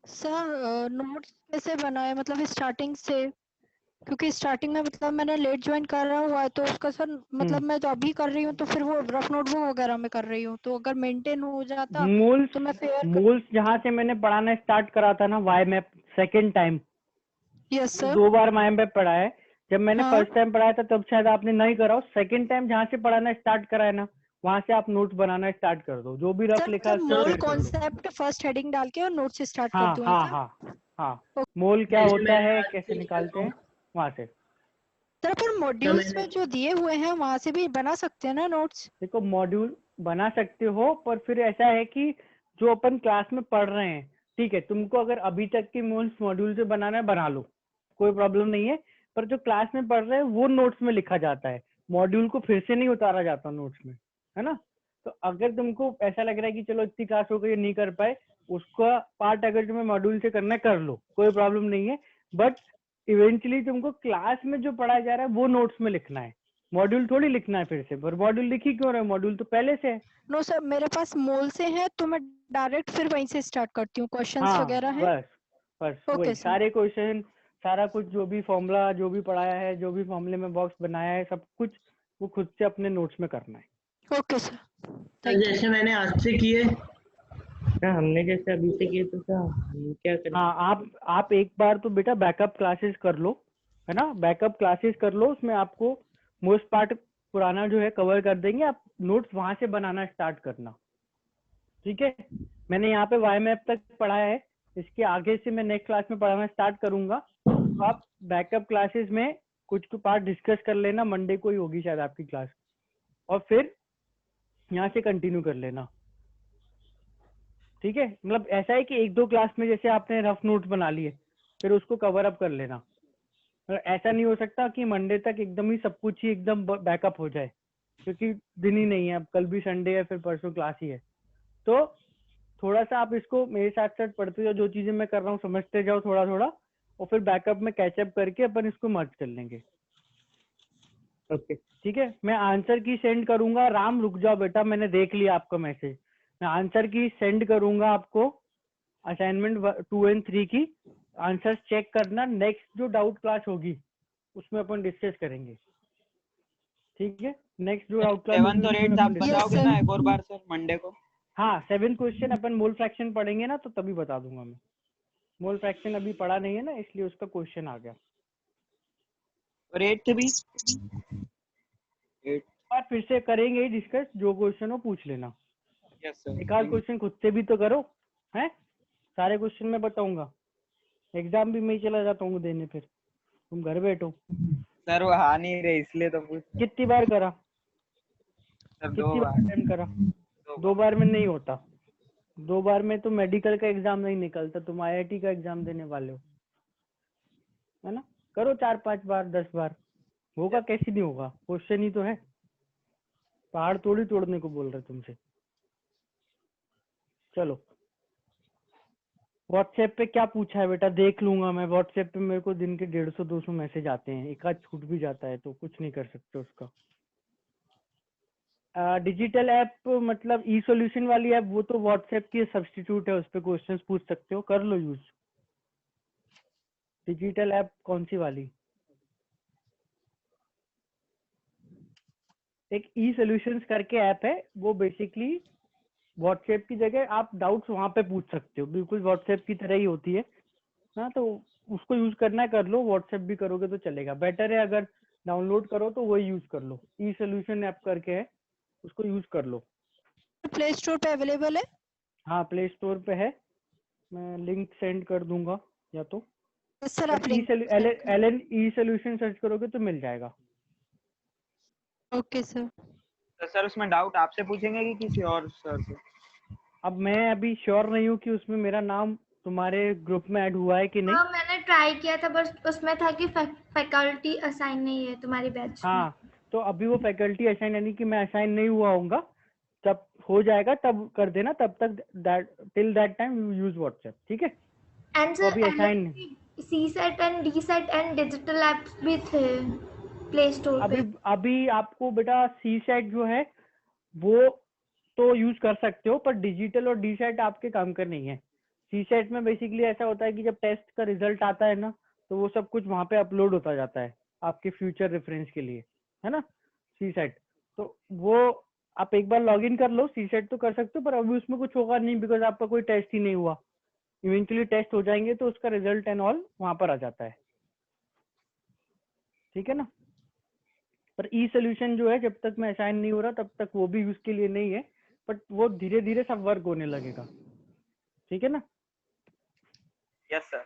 सर नोट्स कैसे बनाए, मतलब स्टार्टिंग से, क्योंकि स्टार्टिंग में मतलब मैंने लेट ज्वाइन कर रहा हुआ है तो उसका सर मतलब मैं तो अभी कर रही हूँ तो फिर वो रफ नोटबुक वगैरह में कर रही हूँ, तो अगर मेंटेन हो जाता तो मैं फेयर मूल्स जहाँ से मैंने पढ़ाना स्टार्ट करा था ना, Y map second time, yes sir. 2 बार वाई मैप पढ़ा है। जब मैंने हाँ। फर्स्ट टाइम पढ़ाया था तब शायद आपने नहीं करा हो। सेकेंड टाइम जहाँ से पढ़ाना स्टार्ट करा है ना, वहां से आप नोट्स बनाना स्टार्ट कर दो। जो भी रफ सर लिखा है मतलब उसको मोल फिर कर लो। कॉन्सेप्ट फर्स्ट हेडिंग डाल के और नोट से स्टार्ट कर हाँ दूं हाँ ऐसा? हाँ हाँ। मोल क्या जैसे होता मैंने है, आज कैसे से निकालते हैं, वहां से। सर पर तो मॉड्यूल्स मैंने में जो दिए हुए हैं वहां से भी बना सकते हैं ना नोट्स? देखो मॉड्यूल बना सकते हो, पर फिर ऐसा है कि जो अपन क्लास में पढ़ रहे हैं, ठीक है, तुमको अगर अभी तक की मोल्स मॉड्यूल से बनाना है बना लो, कोई प्रॉब्लम नहीं है। पर जो क्लास में पढ़ रहे हैं वो नोट्स में लिखा जाता है, मॉड्यूल को फिर से नहीं उतारा जाता नोट्स में, है ना। तो अगर तुमको ऐसा लग रहा है कि चलो इतनी क्लास हो गई नहीं कर पाए, उसका पार्ट अगर तुम्हें मॉड्यूल से करना है कर लो, कोई प्रॉब्लम नहीं है। बट इवेंचुअली तुमको क्लास में जो पढ़ाया जा रहा है वो नोट्स में लिखना है, मॉड्यूल थोड़ी लिखना है फिर से। पर मॉड्यूल लिखी क्यों रहे, मॉड्यूल तो पहले से है। नो सर, मेरे पास मोल से है तो मैं डायरेक्ट फिर वहीं से स्टार्ट करती हूँ, क्वेश्चंस हाँ वगैरह हैं। बस बस ओके वही सर। सारे क्वेश्चन, सारा कुछ जो भी फॉर्मूला जो भी पढ़ाया है, जो भी फॉर्मूले में बॉक्स बनाया है, सब कुछ वो खुद से अपने नोट्स में करना है। Okay sir. तो जैसे मैंने आज से किए, हमने जैसे अभी से किए तो क्या हम क्या करें? हाँ आप एक बार तो बेटा बैकअप क्लासेस कर लो, है ना, बैकअप क्लासेस कर लो। उसमें आपको मोस्ट पार्ट पुराना जो है कवर कर देंगे, आप नोट्स वहां से बनाना स्टार्ट करना, ठीक है। मैंने यहाँ पे वाई मैप तक पढ़ाया है, इसके आगे से मैं नेक्स्ट क्लास में पढ़ाना स्टार्ट करूंगा। तो आप बैकअप क्लासेस में कुछ पार्ट डिस्कस कर लेना, मंडे को ही होगी शायद आपकी क्लास, और फिर यहाँ से कंटिन्यू कर लेना, ठीक है। मतलब ऐसा है कि 1-2 क्लास में जैसे आपने रफ नोट्स बना लिए, फिर उसको कवर अप कर लेना। ऐसा नहीं हो सकता कि मंडे तक एकदम ही सब कुछ ही एकदम बैकअप हो जाए, क्योंकि दिन ही नहीं है, अब कल भी संडे है, फिर परसों क्लास ही है। तो थोड़ा सा आप इसको मेरे साथ साथ पढ़ते जाओ, जो चीजें मैं कर रहा हूँ समझते जाओ थोड़ा थोड़ा, और फिर बैकअप में कैचअप करके अपन इसको मर्ज कर लेंगे। ओके ठीक है, मैं आंसर की सेंड करूंगा। राम रुक जाओ बेटा, मैंने देख लिया आपका मैसेज। मैं आंसर की सेंड करूंगा आपको, असाइनमेंट 2 और 3 की। आंसर चेक करना, नेक्स्ट जो डाउट क्लास होगी उसमें अपन डिस्कस करेंगे, ठीक है। नेक्स्ट जो डाउट क्लास 7 और 8 आप बताओगे ना एक और बार सर मंडे को? हाँ 7 क्वेश्चन अपन मोल फ्रैक्शन पढ़ेंगे ना, तो तभी बता दूंगा मैं। मोल फ्रैक्शन अभी पढ़ा नहीं है ना, इसलिए उसका क्वेश्चन आ गया। और 8 भी 8 बार फिर से करेंगे डिस्कस, जो क्वेश्चन हो पूछ लेना। Yes sir. एक आध क्वेश्चन खुद से भी तो करो, हैं? सारे क्वेश्चन मैं बताऊंगा, एग्जाम भी मैं ही चला जाता हूँ देने, फिर तुम घर बैठो। सर वो आ नहीं रहे इसलिए तो पूछ। कितनी बार करा? सर 2 कितनी बार बार अटेम्प्ट करा? 2 बार में नहीं होता। 2 बार में तो मेडिकल का एग्जाम नहीं निकलता, तुम IIT का एग्जाम देने वाले हो, है ना। करो 4-5 बार 10 बार, होगा कैसे नहीं होगा, क्वेश्चन ही तो है। पहाड़ थोड़ी तोड़ने को बोल रहे तुमसे। चलो व्हाट्सएप पे क्या पूछा है बेटा, देख लूंगा मैं। व्हाट्सएप पे मेरे को दिन के 150-200 मैसेज आते हैं, एक आध छूट भी जाता है तो कुछ नहीं कर सकते उसका। डिजिटल ऐप मतलब ई सॉल्यूशन वाली ऐप, वो तो व्हाट्सएप की सब्स्टिट्यूट है, उस पर क्वेश्चंस पूछ सकते हो, कर लो यूज। डिजिटल ऐप कौन सी वाली? एक ई सॉल्यूशंस करके ऐप है, वो बेसिकली व्हाट्सएप की जगह आप डाउट्स वहां पे पूछ सकते हो, बिल्कुल व्हाट्सएप की तरह ही होती है ना। तो उसको यूज करना है कर लो, व्हाट्सएप भी करोगे तो चलेगा। बेटर है अगर डाउनलोड करो तो वही यूज कर लो, ई सॉल्यूशन ऐप करके है, उसको यूज कर लो। प्ले स्टोर पे अवेलेबल है? हाँ प्ले स्टोर पे है, मैं लिंक सेंड कर दूंगा या तो। सर आप लिंक LN ई सॉल्यूशन सर्च करोगे तो मिल जाएगा। Okay sir. तो सर उसमें डाउट आपसे पूछेंगे कि किसी और सर से? अब मैं अभी श्योर नहीं हूँ कि उसमें मेरा नाम तुम्हारे ग्रुप में ऐड हुआ है कि नहीं। हाँ मैंने ट्राई किया था, बस उसमें था कि फैकल्टी असाइन नहीं है तुम्हारी बैच में। हाँ तो अभी वो फैकल्टी असाइन, यानी कि मैं असाइन नहीं हुआ होऊंगा, जब हो जाएगा तब कर देना, तब तक till that time use WhatsApp, ठीक है। एंड तो अभी assign CSET and DSET and digital apps भी थे प्ले स्टोर पे। अभी आपको बेटा CSET जो है वो तो यूज कर सकते हो, पर डिजिटल और डी सेट आपके काम का नहीं है। सी सेट में बेसिकली ऐसा होता है कि जब टेस्ट का रिजल्ट आता है ना, तो वो सब कुछ वहां पे अपलोड होता जाता है आपके फ्यूचर रेफरेंस के लिए, है ना। सी सेट तो वो आप एक बार लॉग इन कर लो, सी सेट तो कर सकते हो, पर अभी उसमें कुछ होगा नहीं बिकॉज आपका कोई टेस्ट ही नहीं हुआ। इवेंचुअली टेस्ट हो जाएंगे तो उसका रिजल्ट एंड ऑल वहां पर आ जाता है, ठीक है ना। पर ई सोल्यूशन जो है जब तक मैं असाइन नहीं हो रहा तब तक वो भी यूज के लिए नहीं है, बट वो धीरे धीरे सब वर्क होने लगेगा, ठीक है ना। Yes sir.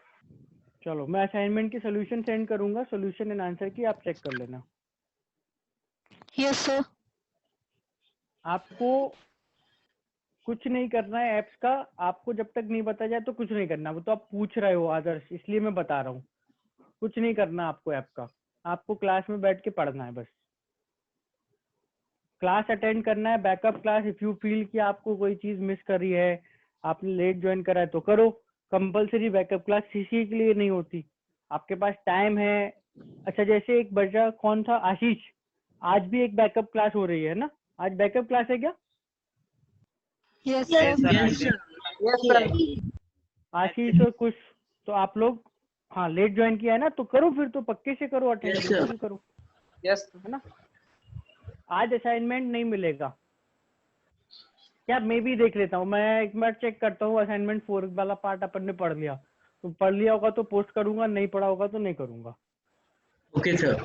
चलो मैं असाइनमेंट की सोल्यूशन सेंड करूंगा, सोल्यूशन एंड आंसर की आप चेक कर लेना। Yes sir. आपको कुछ नहीं करना है एप्स का, आपको जब तक नहीं बता जाए तो कुछ नहीं करना। वो तो आप पूछ रहे हो आदर्श, इसलिए मैं बता रहा हूँ। कुछ नहीं करना आपको ऐप का, आपको क्लास में बैठ के पढ़ना है बस। क्लास अटेंड करना है, backup class. If you feel कि आपको कोई चीज मिस कर रही है, आपने लेट ज्वाइन करा है तो करो। कंपलसरी बैकअप क्लास किसी के लिए नहीं होती, आपके पास टाइम है। अच्छा जैसे एक बच्चा कौन था, आशीष, आज भी एक बैकअप क्लास हो रही है ना, आज बैकअप क्लास है क्या? Yes Yes, sir. आशीष और कुछ, तो आप लोग हाँ लेट ज्वाइन किया है ना, तो करो फिर तो पक्के से करो अटेंड, Yes, बिल्कुल sir. करो, यस है ना। आज असाइनमेंट नहीं मिलेगा क्या? मैं भी देख लेता हूँ, मैं एक बार चेक करता हूँ। असाइनमेंट 4 वाला पार्ट अपन ने पढ़ लिया, तो पढ़ लिया होगा तो पोस्ट करूंगा, नहीं पढ़ा होगा तो नहीं करूंगा। Okay sir.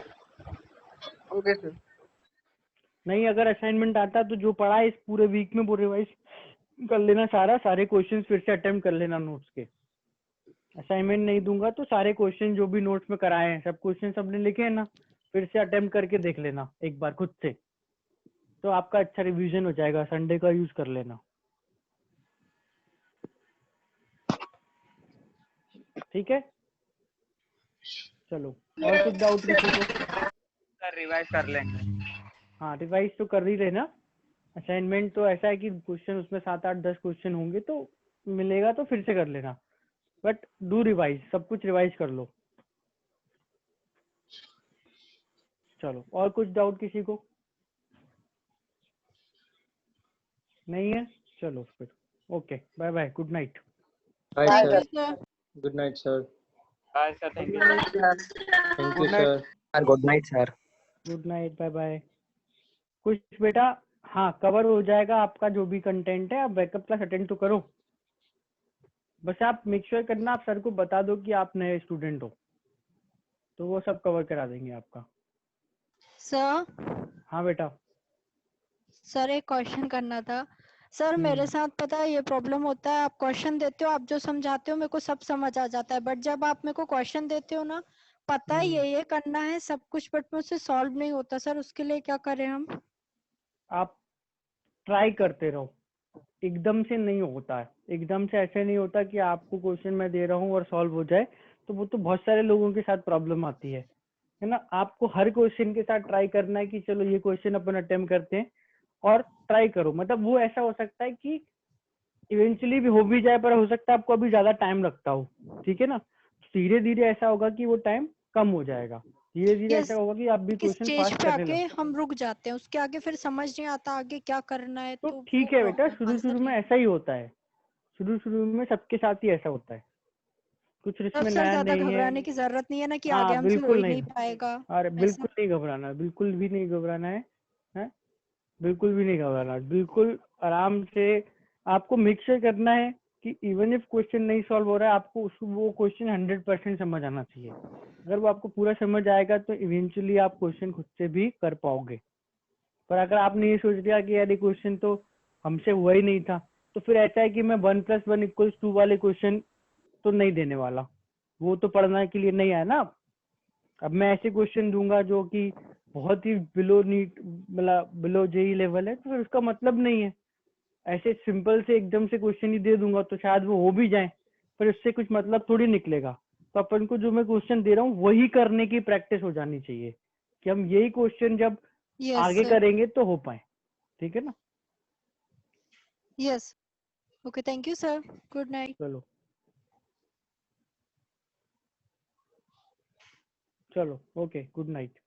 Okay sir. नहीं अगर असाइनमेंट आता तो जो पढ़ा है इस पूरे वीक में वो रिवाइज कर लेना, सारे क्वेश्चंस फिर से अटेम्प्ट कर लेना नोट्स के। असाइनमेंट नहीं दूंगा तो सारे क्वेश्चन जो भी नोट्स में कराए हैं, सब क्वेश्चन सबने लिखे हैं ना, फिर से अटेम्प्ट करके देख लेना एक बार खुद से, तो आपका अच्छा रिवीजन हो जाएगा। संडे का यूज कर लेना, ठीक है। चलो और कुछ डाउट किसी को? सर रिवाइज कर लेंगे। हाँ रिवाइज तो कर ही लेना। असाइनमेंट तो ऐसा है कि क्वेश्चन उसमें 7 8 10 क्वेश्चन होंगे, तो मिलेगा तो फिर से कर लेना, बट डू रिवाइज, सब कुछ रिवाइज कर लो। चलो और कुछ डाउट किसी को? नहीं है, चलो फिर okay, bye bye, good night. Thank you sir. Good night sir. Bye sir, thank you. Thank you sir. Good night sir. Good night, bye bye. कुछ बेटा हाँ कवर हो जाएगा आपका जो भी कंटेंट है, आप बैकअप क्लास अटेंड तो करो। बस आप मेक श्योर करना, आप सर को बता दो कि आप नए स्टूडेंट हो, तो वो सब कवर करा देंगे आपका। सर हाँ बेटा। सर एक क्वेश्चन करना था। सर मेरे हम्म साथ पता है ये प्रॉब्लम होता है, आप क्वेश्चन देते हो, आप जो समझाते हो मेरे को सब समझ आ जाता है, बट जब आप मेरे को क्वेश्चन देते हो ना, पता है ये करना है सब कुछ, बट मुझसे सॉल्व नहीं होता सर, उसके लिए क्या करें हम? आप ट्राई करते रहो, एकदम से नहीं होता है, एकदम से ऐसे नहीं होता कि आपको क्वेश्चन मैं दे रहा हूँ और सॉल्व हो जाए। तो वो तो बहुत सारे लोगों के साथ प्रॉब्लम आती है ना। आपको हर क्वेश्चन के साथ ट्राई करना है कि चलो ये क्वेश्चन अपन अटेम्प्ट करते हैं और ट्राई करो। मतलब वो ऐसा हो सकता है कि इवेंचुअली भी हो भी जाए, पर हो सकता है आपको अभी ज्यादा टाइम लगता हो, ठीक है ना। धीरे धीरे ऐसा होगा कि वो टाइम कम हो जाएगा, धीरे धीरे ऐसा होगा कि आप भी क्वेश्चन स्टेज फास्ट पे करने आके लगो। हम रुक जाते हैं, उसके आगे फिर समझ नहीं आता आगे क्या करना है, तो तो ठीक वो है बेटा, प्रॉब्लम शुरू में ऐसा ही होता है, शुरू में सबके साथ ही ऐसा होता है, कुछ तब इसमें सर नया ज्यादा नहीं है। घबराने की जरूरत नहीं है ना कि आगे हाँ हमसे हो बिल्कुल ही नहीं, नहीं पाएगा अरे ऐसा? बिल्कुल नहीं घबराना, बिल्कुल भी नहीं घबराना है, बिल्कुल भी नहीं घबराना, बिल्कुल आराम से। आपको मेक श्योर करना है कि इवन इफ क्वेश्चन नहीं सॉल्व हो रहा है, आपको वो क्वेश्चन 100% समझ आना चाहिए। अगर वो आपको पूरा समझ आएगा तो इवेंचुअली आप क्वेश्चन खुद से भी कर पाओगे। पर अगर आपने ये सोच लिया कि यार ये क्वेश्चन तो हमसे हुआ ही नहीं था, तो फिर ऐसा है कि मैं 1+1=2 वाले क्वेश्चन तो नहीं देने वाला, वो तो पढ़ने के लिए नहीं आया ना। अब मैं ऐसे क्वेश्चन दूंगा जो कि बहुत ही बिलो नीट, मतलब बिलो जेई लेवल है, तो फिर उसका मतलब नहीं है। ऐसे सिंपल से एकदम से क्वेश्चन ही दे दूंगा तो शायद वो हो भी जाए, पर इससे कुछ मतलब थोड़ी निकलेगा। तो अपन को जो मैं क्वेश्चन दे रहा हूँ वही करने की प्रैक्टिस हो जानी चाहिए, कि हम यही क्वेश्चन जब आगे करेंगे तो हो पाए, ठीक है ना। Yes okay, thank you sir, good night. चलो ओके, गुड नाइट।